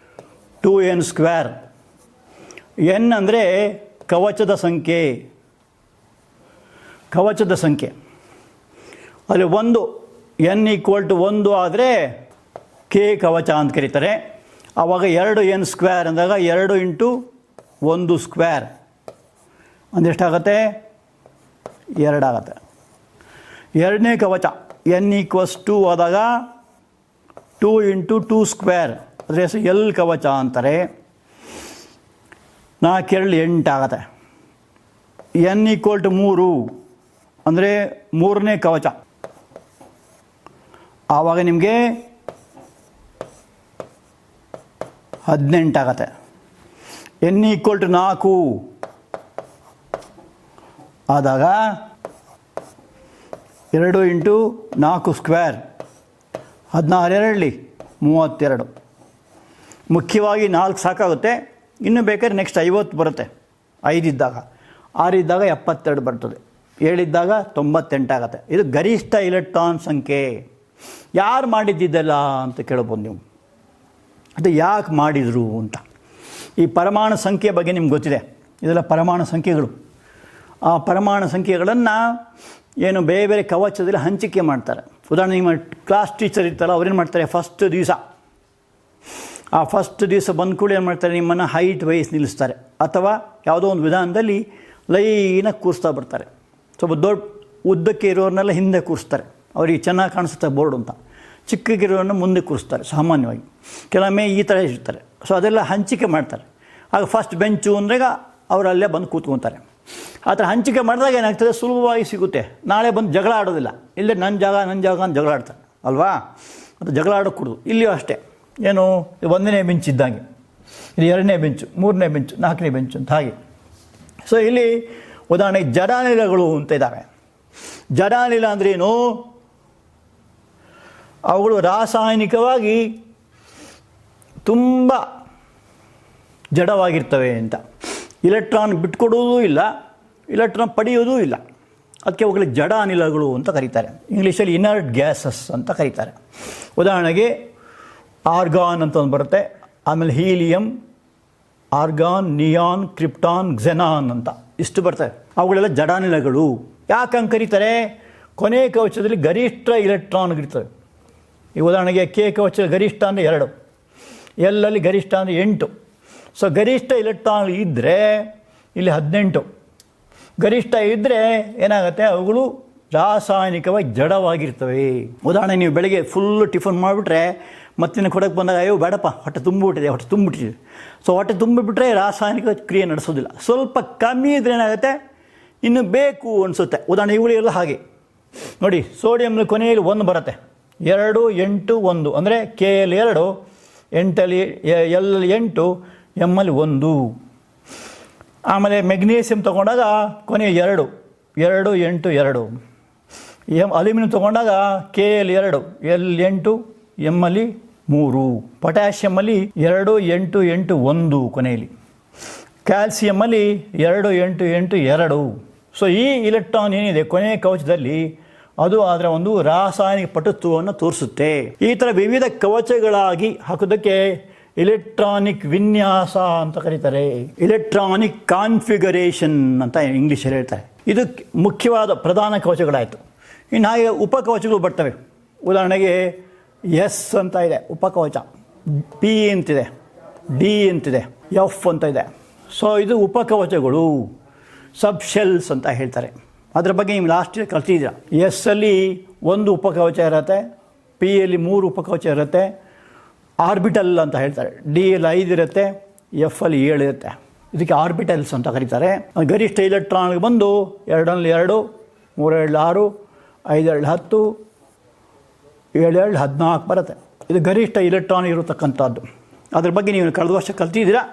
2n². N ಅಂದರೆ ಕವಚದ ಸಂಖ್ಯೆ. ಕವಚದ ಸಂಖ್ಯೆ ಅಲ್ಲಿ 1, N = 1 ಆದರೆ K ಕವಚ ಅಂತ ಕರೀತಾರೆ. ಆವಾಗ 2n² ಅಂದಾಗ 2 × 1² ಅಂದೆಷ್ಟಾಗತ್ತೆ? 2 ಆಗುತ್ತೆ. ಎರಡನೇ ಕವಚ N = 2 ಆದಾಗ 2 × 2² ಅದರ ಹೆಸರು L ಕವಚ ಅಂತಾರೆ. 4 2 8 ಆಗುತ್ತೆ. N = 3 ಅಂದರೆ ಮೂರನೇ ಕವಚ. ಆವಾಗ ನಿಮಗೆ 18 ಆಗುತ್ತೆ. N = 4 ಆದಾಗ 2 × 4² 16 32. ಮುಖ್ಯವಾಗಿ 4 ಸಾಕಾಗುತ್ತೆ. ಇನ್ನು ಬೇಕಾದ್ರೆ ನೆಕ್ಸ್ಟ್ 50 ಬರುತ್ತೆ. 5 ಇದ್ದಾಗ, 6 ಇದ್ದಾಗ 72 ಬರ್ತದೆ, 7 ಇದ್ದಾಗ 98 ಆಗುತ್ತೆ. ಇದು ಗರಿಷ್ಠ ಇಲೆಕ್ಟ್ರಾನ್ ಸಂಖ್ಯೆ. ಯಾರು ಮಾಡಿದ್ದಿದ್ದಲ್ಲ ಅಂತ ಕೇಳ್ಬೋದು ನೀವು. ಅದು ಯಾಕೆ ಮಾಡಿದರು ಅಂತ. ಈ ಪರಮಾಣು ಸಂಖ್ಯೆ ಬಗ್ಗೆ ನಿಮ್ಗೆ ಗೊತ್ತಿದೆ. ಇದೆಲ್ಲ ಪರಮಾಣು ಸಂಖ್ಯೆಗಳು. ಆ ಪರಮಾಣು ಸಂಖ್ಯೆಗಳನ್ನು ಏನು ಬೇರೆ ಬೇರೆ ಕವಚದಲ್ಲಿ ಹಂಚಿಕೆ ಮಾಡ್ತಾರೆ. ಉದಾಹರಣೆಗೆ ನಿಮ್ಮ ಕ್ಲಾಸ್ ಟೀಚರ್ ಇರ್ತಾರಲ್ಲ, ಅವ್ರೇನು ಮಾಡ್ತಾರೆ, ಫಸ್ಟ್ ದಿವಸ ಬಂದ ಕೂಡ ಏನು ಮಾಡ್ತಾರೆ, ನಿಮ್ಮನ್ನು ಹೈಟ್ ವೈಸ್ ನಿಲ್ಲಿಸ್ತಾರೆ. ಅಥವಾ ಯಾವುದೋ ಒಂದು ವಿಧಾನದಲ್ಲಿ ಲೈನಾಗಿ ಕೂರಿಸ್ತಾ ಬರ್ತಾರೆ. ಸ್ವಲ್ಪ ದೊಡ್ಡ ಉದ್ದಕ್ಕೆ ಇರೋರನ್ನೆಲ್ಲ ಹಿಂದೆ ಕೂರಿಸ್ತಾರೆ, ಅವ್ರಿಗೆ ಚೆನ್ನಾಗಿ ಕಾಣಿಸುತ್ತೆ ಬೋರ್ಡ್ ಅಂತ. ಚಿಕ್ಕಗಿರೋರನ್ನ ಮುಂದೆ ಕೂರಿಸ್ತಾರೆ ಸಾಮಾನ್ಯವಾಗಿ. ಕೆಲವೊಮ್ಮೆ ಈ ಥರ ಇರ್ತಾರೆ. ಸೊ ಅದೆಲ್ಲ ಹಂಚಿಕೆ ಮಾಡ್ತಾರೆ. ಆಗ ಫಸ್ಟ್ ಬೆಂಚು ಅಂದಾಗ ಅವರು ಅಲ್ಲೇ ಬಂದು ಕೂತ್ಕೊತಾರೆ. ಆ ಥರ ಹಂಚಿಕೆ ಮಾಡಿದಾಗ ಏನಾಗ್ತದೆ, ಸುಲಭವಾಗಿ ಸಿಗುತ್ತೆ. ನಾಳೆ ಬಂದು ಜಗಳ ಆಡೋದಿಲ್ಲ. ಇಲ್ಲೇ ನನ್ನ ಜಾಗ ಅಂತ ಜಗಳ ಆಡ್ತಾರೆ ಅಲ್ವಾ. ಅದು ಜಗಳ ಆಡೋಕ್ಕೆ ಕೊಡೋದು. ಇಲ್ಲಿಯೂ ಅಷ್ಟೇ. ಏನು, 1ನೇ ಬೆಂಚ್ ಇದ್ದಂಗೆ, ಇದು 2ನೇ ಬೆಂಚು, 3ನೇ ಬೆಂಚು, 4ನೇ ಬೆಂಚು ಅಂತ ಹಾಗೆ. ಸೊ ಇಲ್ಲಿ ಉದಾಹರಣೆಗೆ ಜಡಾನಿಲಗಳು ಅಂತ ಇದ್ದಾವೆ. ಜಡಾನಿಲ ಅಂದ್ರೇನು? ಅವುಗಳು ರಾಸಾಯನಿಕವಾಗಿ ತುಂಬ ಜಡವಾಗಿರ್ತವೆ ಅಂತ. ಇಲೆಕ್ಟ್ರಾನ್ ಬಿಟ್ಕೊಡೋದೂ ಇಲ್ಲ, ಇಲೆಕ್ಟ್ರಾನ್ ಪಡೆಯೋದೂ ಇಲ್ಲ. ಅದಕ್ಕೆ ಅವುಗಳಿಗೆ ಜಡ ಅನಿಲಗಳು ಅಂತ ಕರೀತಾರೆ. ಇಂಗ್ಲೀಷಲ್ಲಿ ಇನರ್ಟ್ ಗ್ಯಾಸಸ್ ಅಂತ ಕರೀತಾರೆ. ಉದಾಹರಣೆಗೆ ಆರ್ಗಾನ್ ಅಂತ ಒಂದು ಬರುತ್ತೆ, ಆಮೇಲೆ helium, argon, neon, krypton, xenon ಅಂತ ಇಷ್ಟು ಬರ್ತವೆ. ಅವುಗಳೆಲ್ಲ ಜಡಾನಿಲಗಳು. ಯಾಕಂಗೆ ಕರೀತಾರೆ? ಕೊನೆ ಕವಚದಲ್ಲಿ ಗರಿಷ್ಠ ಇಲೆಕ್ಟ್ರಾನ್ಗಳಿರ್ತವೆ. ಈ ಉದಾಹರಣೆಗೆ ಕೆ ಕವಚದ ಗರಿಷ್ಠ ಅಂದರೆ 2, ಎಲ್ಲಲ್ಲಿ ಗರಿಷ್ಠ ಅಂದರೆ 8. ಸೊ ಗರಿಷ್ಠ ಇಲೆಕ್ಟ್ರಾನ್ ಇದ್ದರೆ ಇಲ್ಲಿ 18. ಗರಿಷ್ಠ ಇದ್ದರೆ ಏನಾಗುತ್ತೆ? ಅವುಗಳು ರಾಸಾಯನಿಕವಾಗಿ ಜಡವಾಗಿರ್ತವೆ. ಉದಾಹರಣೆ, ನೀವು ಬೆಳಗ್ಗೆ ಫುಲ್ಲು ಟಿಫನ್ ಮಾಡಿಬಿಟ್ರೆ ಮತ್ತಿನ್ನು ಕೊಡೋಕ್ಕೆ ಬಂದಾಗ ಅಯ್ಯೋ ಬೇಡಪ್ಪ ಹೊಟ್ಟೆ ತುಂಬಿಬಿಟ್ಟಿದೆ. ಸೊ ಹೊಟ್ಟೆ ತುಂಬಿಬಿಟ್ರೆ ರಾಸಾಯನಿಕ ಕ್ರಿಯೆ ನಡೆಸೋದಿಲ್ಲ. ಸ್ವಲ್ಪ ಕಮ್ಮಿ ಇದ್ರೆ ಏನಾಗುತ್ತೆ? ಇನ್ನು ಬೇಕು ಅನಿಸುತ್ತೆ. ಉದಾಹರಣೆ ಇವುಗಳೆಲ್ಲ ಹಾಗೆ ನೋಡಿ, ಸೋಡಿಯಂನ ಕೊನೆಯಲ್ಲಿ 1 ಬರುತ್ತೆ. 2, 8, 1 ಅಂದರೆ ಕೆ ಯಲ್ಲಿ 2, 8ಅಲ್ಲಿ ಎಲ್ 8, ಎಮ್ಮಲ್ಲಿ 1. ಆಮೇಲೆ ಮೆಗ್ನೀಷಿಯಮ್ ತೊಗೊಂಡಾಗ ಕೊನೆ 2, 2, 8, 2. ಅಲ್ಯೂಮಿನಿಯಂ ತೊಗೊಂಡಾಗ ಕೆ ಯಲ್ಲಿ 2, ಎಲ್ 8, ಎಮ್ಮಲ್ಲಿ 3. ಪೊಟ್ಯಾಷಿಯಮ್ಮಲ್ಲಿ 2, 8, 8, 1 ಕೊನೆಯಲ್ಲಿ. ಕ್ಯಾಲ್ಸಿಯಮ್ಮಲ್ಲಿ 2, 8, 8, 2. ಸೊ ಈ ಇಲೆಕ್ಟ್ರಾನ್ ಏನಿದೆ ಕೊನೆಯ ಕವಚದಲ್ಲಿ ಅದು ಅದರ ಒಂದು ರಾಸಾಯನಿಕ ಪಟುತ್ವವನ್ನು ತೋರಿಸುತ್ತೆ. ಈ ಥರ ವಿವಿಧ ಕವಚಗಳಾಗಿ ಹಾಕೋದಕ್ಕೆ ಇಲೆಕ್ಟ್ರಾನಿಕ್ ವಿನ್ಯಾಸ ಅಂತ ಕರೀತಾರೆ. ಇಲೆಕ್ಟ್ರಾನಿಕ್ ಕಾನ್ಫಿಗರೇಷನ್ ಅಂತ ಇಂಗ್ಲೀಷಲ್ಲಿ ಹೇಳ್ತಾರೆ. ಇದು ಮುಖ್ಯವಾದ ಪ್ರಧಾನ ಕವಚಗಳಾಯಿತು. ಇನ್ನು ಹಾಗೆ ಉಪಕವಚಗಳು ಬರ್ತವೆ. ಉದಾಹರಣೆಗೆ ಎಸ್ ಅಂತ ಇದೆ ಉಪಕವಚ, ಪಿ ಅಂತಿದೆ, ಡಿ ಅಂತಿದೆ, ಎಫ್ ಅಂತ ಇದೆ. ಸೊ ಇದು ಉಪಕವಚಗಳು, ಸಬ್ ಶೆಲ್ಸ್ ಅಂತ ಹೇಳ್ತಾರೆ. ಅದರ ಬಗ್ಗೆ ನೀವು ಲಾಸ್ಟ್ ಕಲ್ತಿದ್ದೀರ. ಎಸ್ ಅಲ್ಲಿ 1 ಉಪಕವಚ ಇರುತ್ತೆ, ಪಿ ಯಲ್ಲಿ 3 ಉಪಕವಚ ಇರುತ್ತೆ, ಆರ್ಬಿಟಲ್ ಅಂತ ಹೇಳ್ತಾರೆ. ಡಿ ಯಲ್ಲಿ 5 ಇರುತ್ತೆ, ಎಫ್ ಅಲ್ಲಿ 7 ಇರುತ್ತೆ. ಇದಕ್ಕೆ ಆರ್ಬಿಟಲ್ಸ್ ಅಂತ ಕರೀತಾರೆ. ಗರಿಷ್ಠ ಇಲೆಕ್ಟ್ರಾನ್ಗೆ ಬಂದು 2 2, 3 6, 5 10, 7 14 ಬರುತ್ತೆ. ಇದು ಗರಿಷ್ಠ ಇಲೆಕ್ಟ್ರಾನ್ ಇರತಕ್ಕಂಥದ್ದು. ಅದ್ರ ಬಗ್ಗೆ ನೀವು ಕಳೆದ ವರ್ಷ ಕಲ್ತಿದ್ದೀರಾ,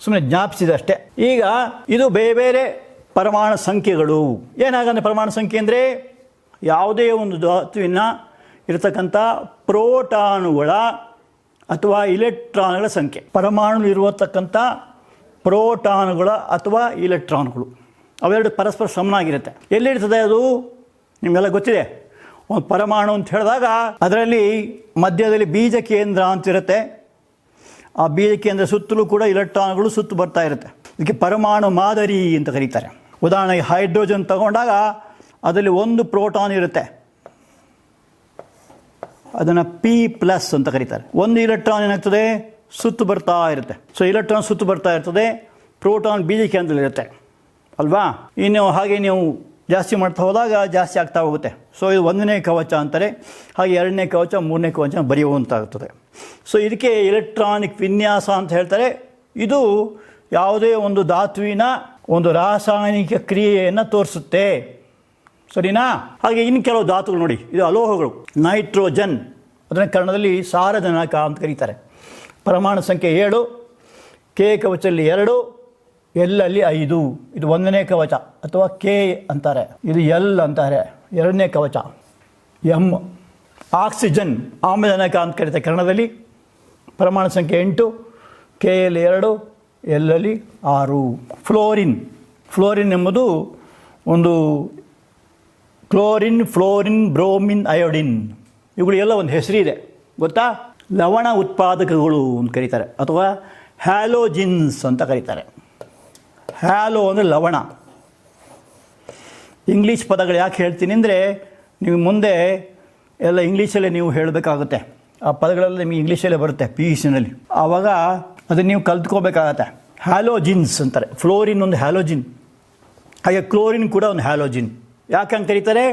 ಸುಮ್ಮನೆ ಜ್ಞಾಪಿಸಿದೆ ಅಷ್ಟೇ. ಈಗ ಇದು ಬೇರೆ ಬೇರೆ ಪರಮಾಣು ಸಂಖ್ಯೆಗಳು. ಏನಾಗಂದ್ರೆ ಪರಮಾಣು ಸಂಖ್ಯೆ ಅಂದರೆ ಯಾವುದೇ ಒಂದು ಧಾತುವಿನ ಇರತಕ್ಕಂಥ ಪ್ರೋಟಾನುಗಳ ಅಥವಾ ಇಲೆಕ್ಟ್ರಾನ್ಗಳ ಸಂಖ್ಯೆ. ಪರಮಾಣು ಇರುವತಕ್ಕಂಥ ಪ್ರೋಟಾನುಗಳ ಅಥವಾ ಇಲೆಕ್ಟ್ರಾನ್ಗಳು ಅವೆರಡು ಪರಸ್ಪರ ಸಮನಾಗಿರುತ್ತೆ. ಎಲ್ಲಿರ್ತದೆ ಅದು ನಿಮಗೆಲ್ಲ ಗೊತ್ತಿದೆ. ಒಂದು ಪರಮಾಣು ಅಂತ ಹೇಳಿದಾಗ ಅದರಲ್ಲಿ ಮಧ್ಯದಲ್ಲಿ ಬೀಜ ಕೇಂದ್ರ ಅಂತಿರುತ್ತೆ. ಆ ಬೀಜ ಕೇಂದ್ರ ಸುತ್ತಲೂ ಕೂಡ ಇಲೆಕ್ಟ್ರಾನ್ಗಳು ಸುತ್ತು ಬರ್ತಾ ಇರುತ್ತೆ. ಇದಕ್ಕೆ ಪರಮಾಣು ಮಾದರಿ ಅಂತ ಕರೀತಾರೆ. ಉದಾಹರಣೆಗೆ ಹೈಡ್ರೋಜನ್ ತಗೊಂಡಾಗ ಅದರಲ್ಲಿ 1 ಪ್ರೋಟಾನ್ ಇರುತ್ತೆ, ಅದನ್ನು P+ ಅಂತ ಕರೀತಾರೆ. 1 ಇಲೆಕ್ಟ್ರಾನ್ ಏನಾಗ್ತದೆ? ಸುತ್ತು ಬರ್ತಾ ಇರುತ್ತೆ. ಸೊ ಇಲೆಕ್ಟ್ರಾನ್ ಸುತ್ತು ಬರ್ತಾ ಇರ್ತದೆ, ಪ್ರೋಟಾನ್ ಬೀಜ ಕೇಂದ್ರದಲ್ಲಿರುತ್ತೆ ಅಲ್ವಾ. ಇನ್ನು ಹಾಗೆ ನೀವು ಜಾಸ್ತಿ ಮಾಡ್ತಾ ಹೋದಾಗ ಜಾಸ್ತಿ ಆಗ್ತಾ ಹೋಗುತ್ತೆ. ಸೊ ಇದು 1ನೇ ಕವಚ ಅಂತಾರೆ. ಹಾಗೆ 2ನೇ ಕವಚ, 3ನೇ ಕವಚ ಬರೆಯುವಂತಾಗುತ್ತದೆ. ಸೊ ಇದಕ್ಕೆ ಇಲೆಕ್ಟ್ರಾನಿಕ್ ವಿನ್ಯಾಸ ಅಂತ ಹೇಳ್ತಾರೆ. ಇದು ಯಾವುದೇ ಒಂದು ಧಾತುವಿನ ಒಂದು ರಾಸಾಯನಿಕ ಕ್ರಿಯೆಯನ್ನು ತೋರಿಸುತ್ತೆ, ಸರಿನಾ. ಹಾಗೆ ಇನ್ನು ಕೆಲವು ಧಾತುಗಳು ನೋಡಿ, ಇದು ಅಲೋಹಗಳು. ನೈಟ್ರೋಜನ್ ಅದನ್ನು ಕನ್ನಡದಲ್ಲಿ ಸಾರಜನಕ ಅಂತ ಕರೀತಾರೆ. ಪರಮಾಣು ಸಂಖ್ಯೆ 7, ಕೆ ಕವಚದಲ್ಲಿ 2, ಎಲ್ಲಲ್ಲಿ 5. ಇದು 1ನೇ ಕವಚ ಅಥವಾ ಕೆ ಅಂತಾರೆ. ಇದು ಎಲ್ ಅಂತಾರೆ, 2ನೇ ಕವಚ. ಎಮ್. ಆಕ್ಸಿಜನ್ ಆಮ್ಲಜನಕ ಅಂತ ಕರೀತಾರೆ ಕನ್ನಡದಲ್ಲಿ. ಪರಮಾಣು ಸಂಖ್ಯೆ 8, ಕೆ ಯಲ್ಲಿ 2, ಎಲ್ಲಲ್ಲಿ 6. ಫ್ಲೋರಿನ್ ಎಂಬುದು ಒಂದು ಕ್ಲೋರಿನ್, ಫ್ಲೋರಿನ್, ಬ್ರೋಮಿನ್, ಅಯೋಡಿನ್ ಇವುಗಳಿಗೆಲ್ಲ ಒಂದು ಹೆಸರಿದೆ ಗೊತ್ತಾ. ಲವಣ ಉತ್ಪಾದಕಗಳು ಅಂತ ಕರೀತಾರೆ ಅಥವಾ ಹ್ಯಾಲೋಜಿನ್ಸ್ ಅಂತ ಕರೀತಾರೆ. ಹ್ಯಾಲೋ ಅಂದರೆ ಲವಣ. ಇಂಗ್ಲೀಷ್ ಪದಗಳು ಯಾಕೆ ಹೇಳ್ತೀನಿ ಅಂದರೆ ನೀವು ಮುಂದೆ ಎಲ್ಲ ಇಂಗ್ಲೀಷಲ್ಲೇ ನೀವು ಹೇಳಬೇಕಾಗುತ್ತೆ. ಆ ಪದಗಳೆಲ್ಲ ನಿಮಗೆ ಇಂಗ್ಲೀಷಲ್ಲೇ ಬರುತ್ತೆ PUCನಲ್ಲಿ. ಆವಾಗ ಅದನ್ನು ನೀವು ಕಲ್ತ್ಕೋಬೇಕಾಗತ್ತೆ. ಹ್ಯಾಲೋಜಿನ್ಸ್ ಅಂತಾರೆ. ಫ್ಲೋರಿನ್ ಒಂದು ಹ್ಯಾಲೋಜಿನ್, ಹಾಗೆ ಕ್ಲೋರಿನ್ ಕೂಡ ಒಂದು ಹ್ಯಾಲೋಜಿನ್. ಯಾಕಂತ ಕರೀತಾರೆ?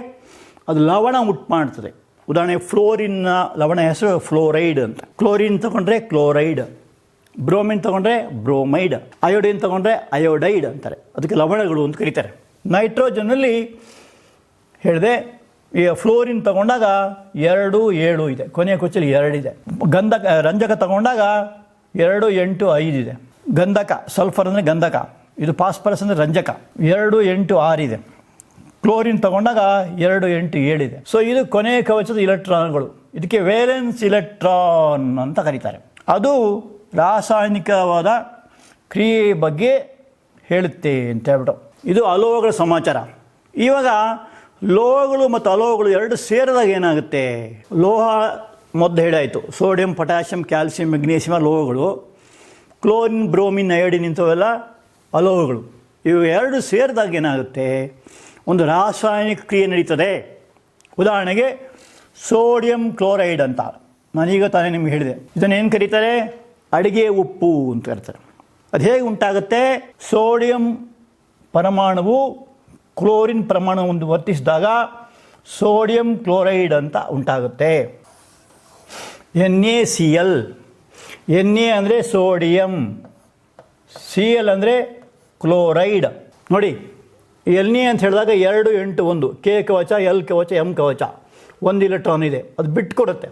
ಅದು ಲವಣ ಉಂಟು ಮಾಡ್ತದೆ. ಉದಾಹರಣೆ ಫ್ಲೋರಿನ್ನ ಲವಣ ಹೆಸರು ಫ್ಲೋರೈಡ್ ಅಂತ. ಕ್ಲೋರಿನ್ ತಗೊಂಡ್ರೆ ಕ್ಲೋರೈಡ್, ಬ್ರೋಮಿನ್ ತಗೊಂಡ್ರೆ ಬ್ರೋಮೈಡ್, ಅಯೋಡಿನ್ ತಗೊಂಡ್ರೆ ಅಯೋಡೈಡ್ ಅಂತಾರೆ. ಅದಕ್ಕೆ ಲವಣಗಳು ಅಂತ ಕರೀತಾರೆ. ನೈಟ್ರೋಜನ್ನಲ್ಲಿ ಹೇಳಿದೆ, ಈಗ ಫ್ಲೋರಿನ್ ತಗೊಂಡಾಗ 2, 7 ಇದೆ, ಕೊನೆಯ ಕೊಚ್ಚಲಿ 2 ಇದೆ. ರಂಜಕ ತಗೊಂಡಾಗ 2, 8, 5 ಇದೆ. ಗಂಧಕ, ಸಲ್ಫರ್ ಅಂದರೆ ಗಂಧಕ, ಇದು ಫಾಸ್ಫರಸ್ ಅಂದರೆ ರಂಜಕ, 2, 8, 6 ಇದೆ. ಕ್ಲೋರಿನ್ ತಗೊಂಡಾಗ 2, 8, 7 ಇದೆ. ಸೊ ಇದು ಕೊನೆಯ ಕವಚದ ಇಲೆಕ್ಟ್ರಾನ್ಗಳು. ಇದಕ್ಕೆ ವೇಲೆನ್ಸ್ ಇಲೆಕ್ಟ್ರಾನ್ ಅಂತ ಕರೀತಾರೆ. ಅದು ರಾಸಾಯನಿಕವಾದ ಕ್ರಿಯೆ ಬಗ್ಗೆ ಹೇಳುತ್ತೆ ಅಂತ ಹೇಳ್ಬಿಟ್ಟು. ಇದು ಅಲೋಹಗಳ ಸಮಾಚಾರ. ಇವಾಗ ಲೋಹಗಳು ಮತ್ತು ಅಲೋಹಗಳು 2 ಸೇರಿದಾಗ ಏನಾಗುತ್ತೆ? ಲೋಹ ಮೊದಲು ಹೇಳಾಯಿತು, ಸೋಡಿಯಂ, ಪೊಟ್ಯಾಷಿಯಂ, ಕ್ಯಾಲ್ಸಿಯಂ, ಮೆಗ್ನೀಷಿಯಂ ಲೋಹಗಳು. ಕ್ಲೋರಿನ್, ಬ್ರೋಮಿನ್, ಅಯೋಡಿನ್ ಇಂಥವೆಲ್ಲ ಅಲೋಹಗಳು. ಇವು ಎರಡು ಸೇರಿದಾಗ ಏನಾಗುತ್ತೆ, ಒಂದು ರಾಸಾಯನಿಕ ಕ್ರಿಯೆ ನಡೀತದೆ. ಉದಾಹರಣೆಗೆ ಸೋಡಿಯಂ ಕ್ಲೋರೈಡ್ ಅಂತ ನಾನೀಗ ತಾನೇ ನಿಮ್ಗೆ ಹೇಳಿದೆ. ಇದನ್ನು ಏನು ಕರೀತಾರೆ? ಅಡಿಗೆ ಉಪ್ಪು ಅಂತ ಕರೀತಾರೆ. ಅದು ಹೇಗೆ ಉಂಟಾಗುತ್ತೆ? ಸೋಡಿಯಂ ಪರಮಾಣುವು ಕ್ಲೋರಿನ್ ಪರಮಾಣುವನ್ನು ವರ್ತಿಸಿದಾಗ ಸೋಡಿಯಂ ಕ್ಲೋರೈಡ್ ಅಂತ ಉಂಟಾಗುತ್ತೆ. NaCl. Na ಅಂದರೆ ಸೋಡಿಯಂ, Cl ಅಂದರೆ ಕ್ಲೋರೈಡ್. ನೋಡಿ, Na ಅಂತ ಹೇಳಿದಾಗ 2 8 1 K ಕವಚ, L ಕವಚ, M ಕವಚ, 1 ಇಲೆಕ್ಟ್ರಾನ್ ಇದೆ, ಅದು ಬಿಟ್ಕೊಡುತ್ತೆ.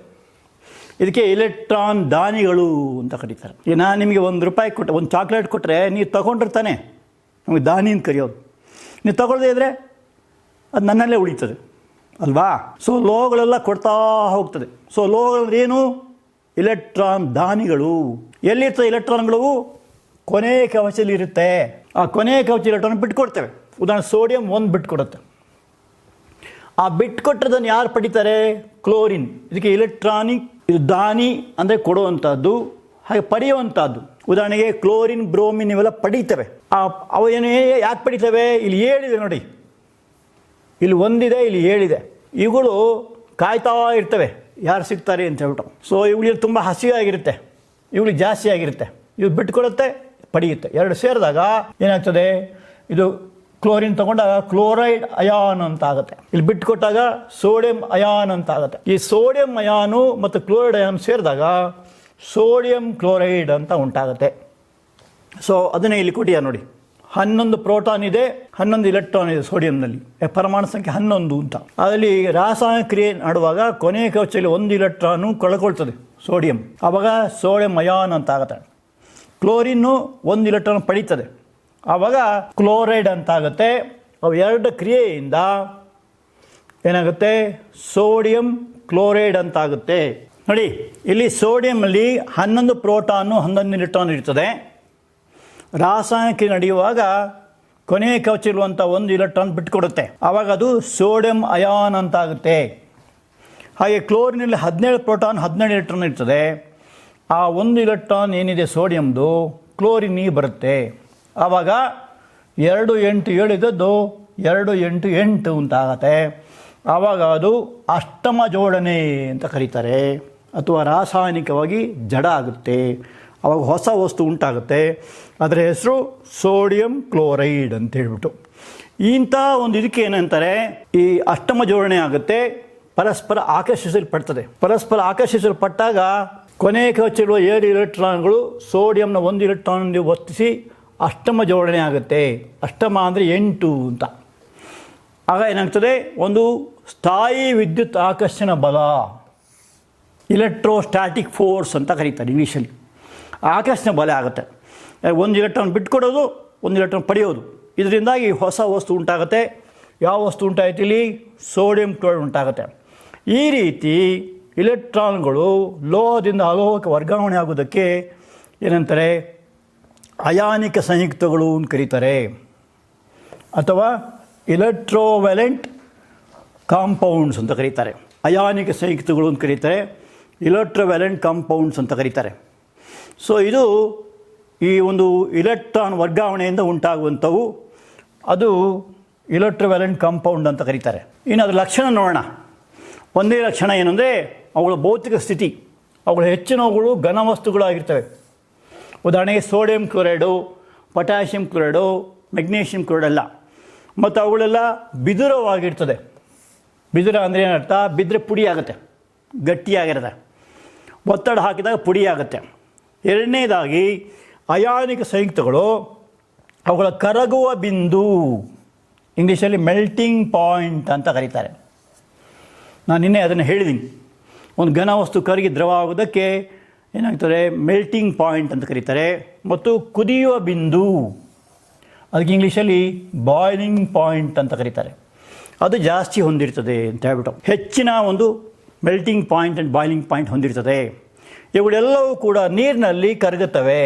ಇದಕ್ಕೆ ಇಲೆಕ್ಟ್ರಾನ್ ದಾನಿಗಳು ಅಂತ ಕರೀತಾರೆ. ಈಗ ನಾನು ನಿಮಗೆ ₹1 ಕೊಟ್ಟೆ, ಒಂದು ಚಾಕ್ಲೇಟ್ ಕೊಟ್ಟರೆ ನೀವು ತಗೊಂಡಿರ್ತಾನೆ, ನಮಗೆ ದಾನಿ ಅಂತ ಕರೆಯೋದು. ನೀವು ತಗೊಳ್ಳದೇ ಇದ್ದರೆ ಅದು ನನ್ನಲ್ಲೇ ಉಳಿತದೆ ಅಲ್ವಾ? ಸೊ ಲೋಹಗಳೆಲ್ಲ ಕೊಡ್ತಾ ಹೋಗ್ತದೆ. ಸೊ ಲೋಹಗಳಂದ್ರೆ ಏನು? ಇಲೆಕ್ಟ್ರಾನ್ ದಾನಿಗಳು. ಎಲ್ಲಿರ್ತದೆ ಇಲೆಕ್ಟ್ರಾನ್ಗಳು? ಕೊನೆ ಕವಚದಲ್ಲಿ ಇರುತ್ತೆ. ಆ ಕೊನೆ ಕವಚ ಇಲೆಕ್ಟ್ರಾನ್ ಬಿಟ್ಕೊಡ್ತೇವೆ. ಉದಾಹರಣೆ ಸೋಡಿಯಂ 1 ಬಿಟ್ಕೊಡುತ್ತೆ. ಆ ಬಿಟ್ಕೊಟ್ಟದನ್ನು ಯಾರು ಪಡಿತಾರೆ? ಕ್ಲೋರಿನ್. ಇದಕ್ಕೆ ಇಲೆಕ್ಟ್ರಾನಿಕ್, ಇದು ದಾನಿ ಅಂದರೆ ಕೊಡುವಂಥದ್ದು, ಹಾಗೆ ಪಡೆಯುವಂಥದ್ದು. ಉದಾಹರಣೆಗೆ ಕ್ಲೋರಿನ್, ಬ್ರೋಮಿನ್ ಇವೆಲ್ಲ ಪಡೀತವೆ. ಅವು ಏನು ಯಾಕೆ ಪಡಿತವೆ? ಇಲ್ಲಿ 7 ಇದೆ ನೋಡಿ, ಇಲ್ಲಿ 1 ಇದೆ, ಇಲ್ಲಿ 7 ಇದೆ. ಇವುಗಳು ಕಾಯ್ತಾ ಇರ್ತವೆ ಯಾರು ಸಿಗ್ತಾರೆ ಅಂತ ಹೇಳ್ಬಿಟ್ಟು. ಸೊ ಇವುಗಳಿಗೆ ತುಂಬ ಹಸಿವಾಗಿರುತ್ತೆ, ಇವುಗಳಿಗೆ ಜಾಸ್ತಿ ಆಗಿರುತ್ತೆ. ಇವು ಬಿಟ್ಕೊಡುತ್ತೆ, ಪಡೆಯುತ್ತೆ. 2 ಸೇರಿದಾಗ ಏನಾಗ್ತದೆ? ಇದು ಕ್ಲೋರಿನ್ ತಗೊಂಡಾಗ ಕ್ಲೋರೈಡ್ ಅಯಾನ್ ಅಂತ ಆಗುತ್ತೆ. ಇಲ್ಲಿ ಬಿಟ್ಟುಕೊಟ್ಟಾಗ ಸೋಡಿಯಂ ಅಯಾನ್ ಅಂತ ಆಗುತ್ತೆ. ಈ ಸೋಡಿಯಂ ಅಯಾನು ಮತ್ತು ಕ್ಲೋರೈಡ್ ಅಯಾನ್ ಸೇರಿದಾಗ ಸೋಡಿಯಂ ಕ್ಲೋರೈಡ್ ಅಂತ ಉಂಟಾಗುತ್ತೆ. ಸೊ ಅದನ್ನೇ ಇಲ್ಲಿ ಕೊಟ್ಟಿಯ ನೋಡಿ, 11 ಪ್ರೋಟಾನ್ ಇದೆ, 11 ಇಲೆಕ್ಟ್ರಾನ್ ಇದೆ ಸೋಡಿಯಂನಲ್ಲಿ, ಪರಮಾಣು ಸಂಖ್ಯೆ 11 ಅಂತ. ಅದರಲ್ಲಿ ರಾಸಾಯನಿಕ ಕ್ರಿಯೆ ಮಾಡುವಾಗ ಕೊನೆಯ ಕವಚದಲ್ಲಿ 1 ಇಲೆಕ್ಟ್ರಾನು ಕಳ್ಕೊಳ್ತದೆ ಸೋಡಿಯಂ, ಆವಾಗ ಸೋಡಿಯಂ ಅಯಾನ್ ಅಂತ ಆಗುತ್ತೆ. ಕ್ಲೋರಿನ್ನು 1 ಇಲೆಕ್ಟ್ರಾನ್ ಪಡೀತದೆ, ಆವಾಗ ಕ್ಲೋರೈಡ್ ಅಂತ ಆಗುತ್ತೆ. ಅವು 2 ಕ್ರಿಯೆಯಿಂದ ಏನಾಗುತ್ತೆ? ಸೋಡಿಯಂ ಕ್ಲೋರೈಡ್ ಅಂತ ಆಗುತ್ತೆ. ನೋಡಿ, ಇಲ್ಲಿ ಸೋಡಿಯಂನಲ್ಲಿ 11 ಪ್ರೋಟಾನು 11 ಇಲೆಕ್ಟ್ರಾನ್ ಇರ್ತದೆ. ರಾಸಾಯನಿಕ ನಡೆಯುವಾಗ ಕೊನೆಯ ಕವಚ ಇರುವಂಥ 1 ಇಲೆಕ್ಟ್ರಾನ್ ಬಿಟ್ಟುಕೊಡುತ್ತೆ, ಆವಾಗ ಅದು ಸೋಡಿಯಂ ಅಯಾನ್ ಅಂತ ಆಗುತ್ತೆ. ಹಾಗೆ ಕ್ಲೋರಿನಲ್ಲಿ 17 ಪ್ರೋಟಾನ್ 17 ಇಲೆಕ್ಟ್ರಾನ್ ಇರ್ತದೆ. ಆ 1 ಇಲೆಕ್ಟ್ರಾನ್ ಏನಿದೆ ಸೋಡಿಯಂದು ಕ್ಲೋರಿನಿಗೆ ಬರುತ್ತೆ, ಆವಾಗ 2 8 7 ಇದ್ದದ್ದು 2 8 8 ಅಂತ ಆಗತ್ತೆ. ಆವಾಗ ಅದು ಅಷ್ಟಮ ಜೋಡಣೆ ಅಂತ ಕರೀತಾರೆ, ಅಥವಾ ರಾಸಾಯನಿಕವಾಗಿ ಜಡ ಆಗುತ್ತೆ. ಆವಾಗ ಹೊಸ ವಸ್ತು ಉಂಟಾಗುತ್ತೆ, ಅದರ ಹೆಸರು ಸೋಡಿಯಂ ಕ್ಲೋರೈಡ್ ಅಂತ ಹೇಳ್ಬಿಟ್ಟು. ಇಂಥ ಒಂದು ಇದಕ್ಕೆ ಏನಂತಾರೆ, ಈ ಅಷ್ಟಮ ಜೋಡಣೆ ಆಗುತ್ತೆ, ಪರಸ್ಪರ ಆಕರ್ಷಿಸಲ್ಪಡ್ತದೆ. ಪರಸ್ಪರ ಆಕರ್ಷಿಸಲ್ಪಟ್ಟಾಗ ಕೊನೆಯ ಕವಚವಿರುವ 7 ಇಲೆಕ್ಟ್ರಾನ್ಗಳು ಸೋಡಿಯಂನ 1 ಇಲೆಕ್ಟ್ರಾನ್ ವರ್ತಿಸಿ ಅಷ್ಟಮ ಜೋಡಣೆ ಆಗುತ್ತೆ. ಅಷ್ಟಮ ಅಂದರೆ 8 ಅಂತ. ಆಗ ಏನಾಗ್ತದೆ? ಒಂದು ಸ್ಥಾಯಿ ವಿದ್ಯುತ್ ಆಕರ್ಷಣ ಬಲ, ಇಲೆಕ್ಟ್ರೋಸ್ಟ್ಯಾಟಿಕ್ ಫೋರ್ಸ್ ಅಂತ ಕರೀತಾರೆ ಇಂಗ್ಲೀಷಲ್ಲಿ. ಆಕರ್ಷಣ ಬಲ ಆಗುತ್ತೆ. 1 ಇಲೆಕ್ಟ್ರಾನ್ ಬಿಟ್ಕೊಡೋದು, 1 ಇಲೆಕ್ಟ್ರಾನ್ ಪಡೆಯೋದು, ಇದರಿಂದಾಗಿ ಹೊಸ ವಸ್ತು ಉಂಟಾಗುತ್ತೆ. ಯಾವ ವಸ್ತು ಉಂಟಾಯ್ತು ಇಲ್ಲಿ? ಸೋಡಿಯಂ ಕ್ಲೋರೈಡ್ ಉಂಟಾಗುತ್ತೆ. ಈ ರೀತಿ ಇಲೆಕ್ಟ್ರಾನ್ಗಳು ಲೋಹದಿಂದ ಅಲೋಹಕ್ಕೆ ವರ್ಗಾವಣೆ ಆಗೋದಕ್ಕೆ ಏನಂತಾರೆ? ಅಯಾನಿಕ ಸಂಯುಕ್ತಗಳು ಅಂತ ಕರೀತಾರೆ, ಅಥವಾ ಇಲೆಕ್ಟ್ರೋವ್ಯಾಲೆಂಟ್ ಕಾಂಪೌಂಡ್ಸ್ ಅಂತ ಕರೀತಾರೆ. ಅಯಾನಿಕ ಸಂಯುಕ್ತಗಳು ಅಂತ ಕರೀತಾರೆ, ಇಲೆಕ್ಟ್ರೋವ್ಯಾಲೆಂಟ್ ಕಾಂಪೌಂಡ್ಸ್ ಅಂತ ಕರೀತಾರೆ. ಸೊ ಇದು ಈ ಒಂದು ಇಲೆಕ್ಟ್ರಾನ್ ವರ್ಗಾವಣೆಯಿಂದ ಉಂಟಾಗುವಂಥವು, ಅದು ಇಲೆಕ್ಟ್ರೋವ್ಯಾಲೆಂಟ್ ಕಾಂಪೌಂಡ್ ಅಂತ ಕರೀತಾರೆ. ಇನ್ನು ಅದರ ಲಕ್ಷಣ ನೋಡೋಣ. ಒಂದೇ ಲಕ್ಷಣ ಏನಂದರೆ ಅವುಗಳ ಭೌತಿಕ ಸ್ಥಿತಿ. ಅವುಗಳ ಹೆಚ್ಚಿನವುಗಳು ಘನವಸ್ತುಗಳಾಗಿರ್ತವೆ. ಉದಾಹರಣೆಗೆ sodium chloride, potassium chloride, magnesium chloride ಎಲ್ಲ. ಮತ್ತು ಅವುಗಳೆಲ್ಲ ಬಿದುರವಾಗಿರ್ತದೆ. ಬಿದುರ ಅಂದರೆ ಏನರ್ಥ? ಬಿದ್ದರೆ ಪುಡಿ ಆಗುತ್ತೆ, ಗಟ್ಟಿಯಾಗಿರುತ್ತೆ. ಒತ್ತಡ ಹಾಕಿದಾಗ ಪುಡಿ ಆಗುತ್ತೆ. ಎರಡನೇದಾಗಿ ಅಯಾನಿಕ ಸಂಯುಕ್ತಗಳು ಅವುಗಳ ಕರಗುವ ಬಿಂದು, ಇಂಗ್ಲೀಷಲ್ಲಿ ಮೆಲ್ಟಿಂಗ್ ಪಾಯಿಂಟ್ ಅಂತ ಕರೀತಾರೆ. ನಾನು ನಿನ್ನೆ ಅದನ್ನು ಹೇಳಿದ್ದೀನಿ. ಒಂದು ಘನ ವಸ್ತು ಕರಗಿ ದ್ರವ ಆಗೋದಕ್ಕೆ ಏನಾಗ್ತದೆ? ಮೆಲ್ಟಿಂಗ್ ಪಾಯಿಂಟ್ ಅಂತ ಕರೀತಾರೆ. ಮತ್ತು ಕುದಿಯುವ ಬಿಂದು, ಅದಕ್ಕೆ ಇಂಗ್ಲೀಷಲ್ಲಿ ಬಾಯ್ಲಿಂಗ್ ಪಾಯಿಂಟ್ ಅಂತ ಕರೀತಾರೆ. ಅದು ಜಾಸ್ತಿ ಹೊಂದಿರ್ತದೆ ಅಂತ ಹೇಳ್ಬಿಟ್ಟು ಹೆಚ್ಚಿನ ಒಂದು melting point and boiling point ಹೊಂದಿರ್ತದೆ. ಇವುಗಳೆಲ್ಲವೂ ಕೂಡ ನೀರಿನಲ್ಲಿ ಕರಗುತ್ತವೆ.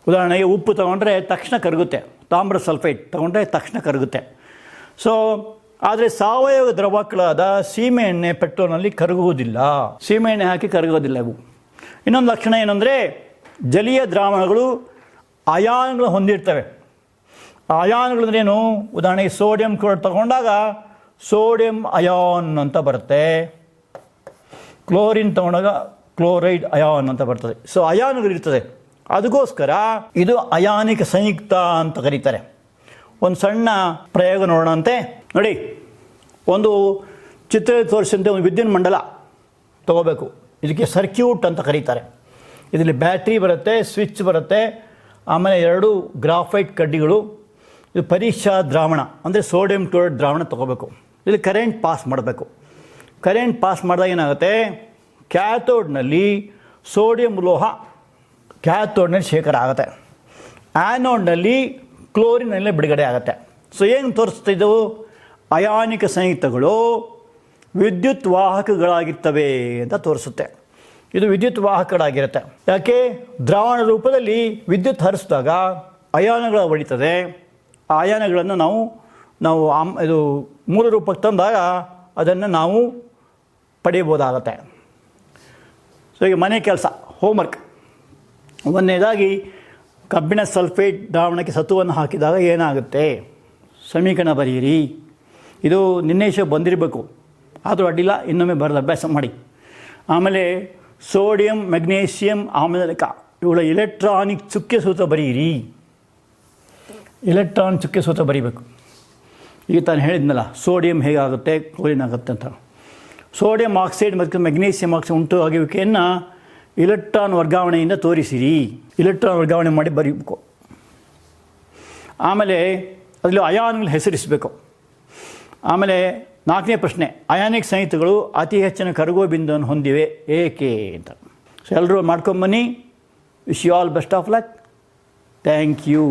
ಉದಾಹರಣೆಗೆ ಉಪ್ಪು ತಗೊಂಡ್ರೆ ತಕ್ಷಣ ಕರಗುತ್ತೆ, ತಾಮ್ರ ಸಲ್ಫೇಟ್ ತಗೊಂಡ್ರೆ ತಕ್ಷಣ ಕರಗುತ್ತೆ. ಸೊ ಆದರೆ ಸಾವಯವ ದ್ರವಗಳಾದ ಸೀಮೆ ಎಣ್ಣೆ, ಪೆಟ್ರೋಲ್ನಲ್ಲಿ ಕರಗುವುದಿಲ್ಲ. ಸೀಮೆ ಎಣ್ಣೆ ಹಾಕಿ ಕರಗೋದಿಲ್ಲ ಇವು. ಇನ್ನೊಂದು ಲಕ್ಷಣ ಏನಂದರೆ, ಜಲೀಯ ದ್ರಾವಣಗಳು ಅಯಾನ್ಗಳು ಹೊಂದಿರ್ತವೆ. ಅಯಾನ್ಗಳಂದ್ರೇನು? ಉದಾಹರಣೆಗೆ ಸೋಡಿಯಂ ಕ್ಲೋರೈಡ್ ತಗೊಂಡಾಗ ಸೋಡಿಯಂ ಅಯಾನ್ ಅಂತ ಬರುತ್ತೆ, ಕ್ಲೋರಿನ್ ತಗೊಂಡಾಗ ಕ್ಲೋರೈಡ್ ಅಯಾನ್ ಅಂತ ಬರ್ತದೆ. ಸೊ ಅಯಾನುಗಳಿರ್ತದೆ. ಅದಕ್ಕೋಸ್ಕರ ಇದು ಅಯಾನಿಕ ಸಂಯುಕ್ತ ಅಂತ ಕರೀತಾರೆ. ಒಂದು ಸಣ್ಣ ಪ್ರಯೋಗ ನೋಡೋಣಂತೆ. ನೋಡಿ, ಒಂದು ಚಿತ್ರ ತೋರಿಸಿದಂತೆ ಒಂದು ವಿದ್ಯುತ್ ಮಂಡಲ ತಗೋಬೇಕು. ಇದಕ್ಕೆ ಸರ್ಕ್ಯೂಟ್ ಅಂತ ಕರೀತಾರೆ. ಇದರಲ್ಲಿ ಬ್ಯಾಟ್ರಿ ಬರುತ್ತೆ, ಸ್ವಿಚ್ ಬರುತ್ತೆ, ಆಮೇಲೆ 2 ಗ್ರಾಫೈಟ್ ಕಡ್ಡಿಗಳು. ಇದು ಪರೀಕ್ಷಾ ದ್ರಾವಣ ಅಂದರೆ ಸೋಡಿಯಂ ಕ್ಲೋರೈಡ್ ದ್ರಾವಣ ತಗೋಬೇಕು. ಇಲ್ಲಿ ಕರೆಂಟ್ ಪಾಸ್ ಮಾಡಬೇಕು. ಕರೆಂಟ್ ಪಾಸ್ ಮಾಡಿದಾಗ ಏನಾಗುತ್ತೆ? ಕ್ಯಾಥೋಡ್ನಲ್ಲಿ ಸೋಡಿಯಂ ಲೋಹ ಕ್ಯಾಥೋಡ್ನಲ್ಲಿ ಶೇಖರ ಆಗುತ್ತೆ, ಆ್ಯನೋಡ್ನಲ್ಲಿ ಕ್ಲೋರಿನಲ್ಲೇ ಬಿಡುಗಡೆ ಆಗುತ್ತೆ. ಸೊ ಏನು ತೋರಿಸ್ತಿದ್ದವು? ಅಯಾನಿಕ ಸಂಯುಕ್ತಗಳು ವಿದ್ಯುತ್ ವಾಹಕಗಳಾಗಿರ್ತವೆ ಅಂತ ತೋರಿಸುತ್ತೆ. ಇದು ವಿದ್ಯುತ್ ವಾಹಕಗಳಾಗಿರುತ್ತೆ. ಯಾಕೆ? ದ್ರಾವಣ ರೂಪದಲ್ಲಿ ವಿದ್ಯುತ್ ಹರಿಸಿದಾಗ ಅಯಾನಗಳು ಹೊಡಿತದೆ. ಆ ಅಯಾನಗಳನ್ನು ನಾವು ಇದು ಮೂಲ ರೂಪಕ್ಕೆ ತಂದಾಗ ಅದನ್ನು ನಾವು ಪಡೆಯಬಹುದಾಗತ್ತೆ. ಸೊ ಈಗ ಮನೆ ಕೆಲಸ, ಹೋಮ್ವರ್ಕ್. ಒಂದನೇದಾಗಿ ಕಬ್ಬಿಣ ಸಲ್ಫೇಟ್ ದ್ರಾವಣಕ್ಕೆ ಸತುವನ್ನು ಹಾಕಿದಾಗ ಏನಾಗುತ್ತೆ? ಸಮೀಕರಣ ಬರೆಯಿರಿ. ಇದು ನಿನ್ನೆ ಬಂದಿರಬೇಕು, ಆದರೂ ಅಡ್ಡಿಲ್ಲ, ಇನ್ನೊಮ್ಮೆ ಬರೆದು ಅಭ್ಯಾಸ ಮಾಡಿ. ಆಮೇಲೆ ಸೋಡಿಯಂ, ಮೆಗ್ನೀಷಿಯಂ, ಆಮ್ಲಜನಕ ಇವುಗಳ ಎಲೆಕ್ಟ್ರಾನಿಕ್ ಚುಕ್ಕೆ ಸೂತ್ರ ಬರೆಯಿರಿ. ಎಲೆಕ್ಟ್ರಾನ್ ಚುಕ್ಕೆ ಸೂತ್ರ ಬರೀಬೇಕು. ಈಗ ತಾನು ಹೇಳಿದ್ನಲ್ಲ, ಸೋಡಿಯಂ ಹೇಗಾಗುತ್ತೆ, ಕ್ಲೋರಿನ್ ಆಗುತ್ತೆ ಅಂತ. ಸೋಡಿಯಂ ಆಕ್ಸೈಡ್ ಮತ್ತು ಮೆಗ್ನೀಷಿಯಂ ಆಕ್ಸೈಡ್ ಉಂಟು ಆಗುವಿಕೆಯನ್ನು ಇಲೆಕ್ಟ್ರಾನ್ ವರ್ಗಾವಣೆಯಿಂದ ತೋರಿಸಿರಿ. ಇಲೆಕ್ಟ್ರಾನ್ ವರ್ಗಾವಣೆ ಮಾಡಿ ಬರೀಬೇಕು. ಆಮೇಲೆ ಅದರಲ್ಲಿ ಅಯಾನ್ಗಳು ಹೆಸರಿಸಬೇಕು. ಆಮೇಲೆ 4ನೇ ಪ್ರಶ್ನೆ, ಅಯಾನಿಕ್ ಸಂಯುಕ್ತಗಳು ಅತಿ ಹೆಚ್ಚಿನ ಕರಗುವ ಬಿಂದುವನ್ನು ಹೊಂದಿವೆ ಏಕೆ ಅಂತ. ಸೊ ಎಲ್ಲರೂ ಮಾಡ್ಕೊಂಬನ್ನಿ. Wish you all best of luck. Thank you.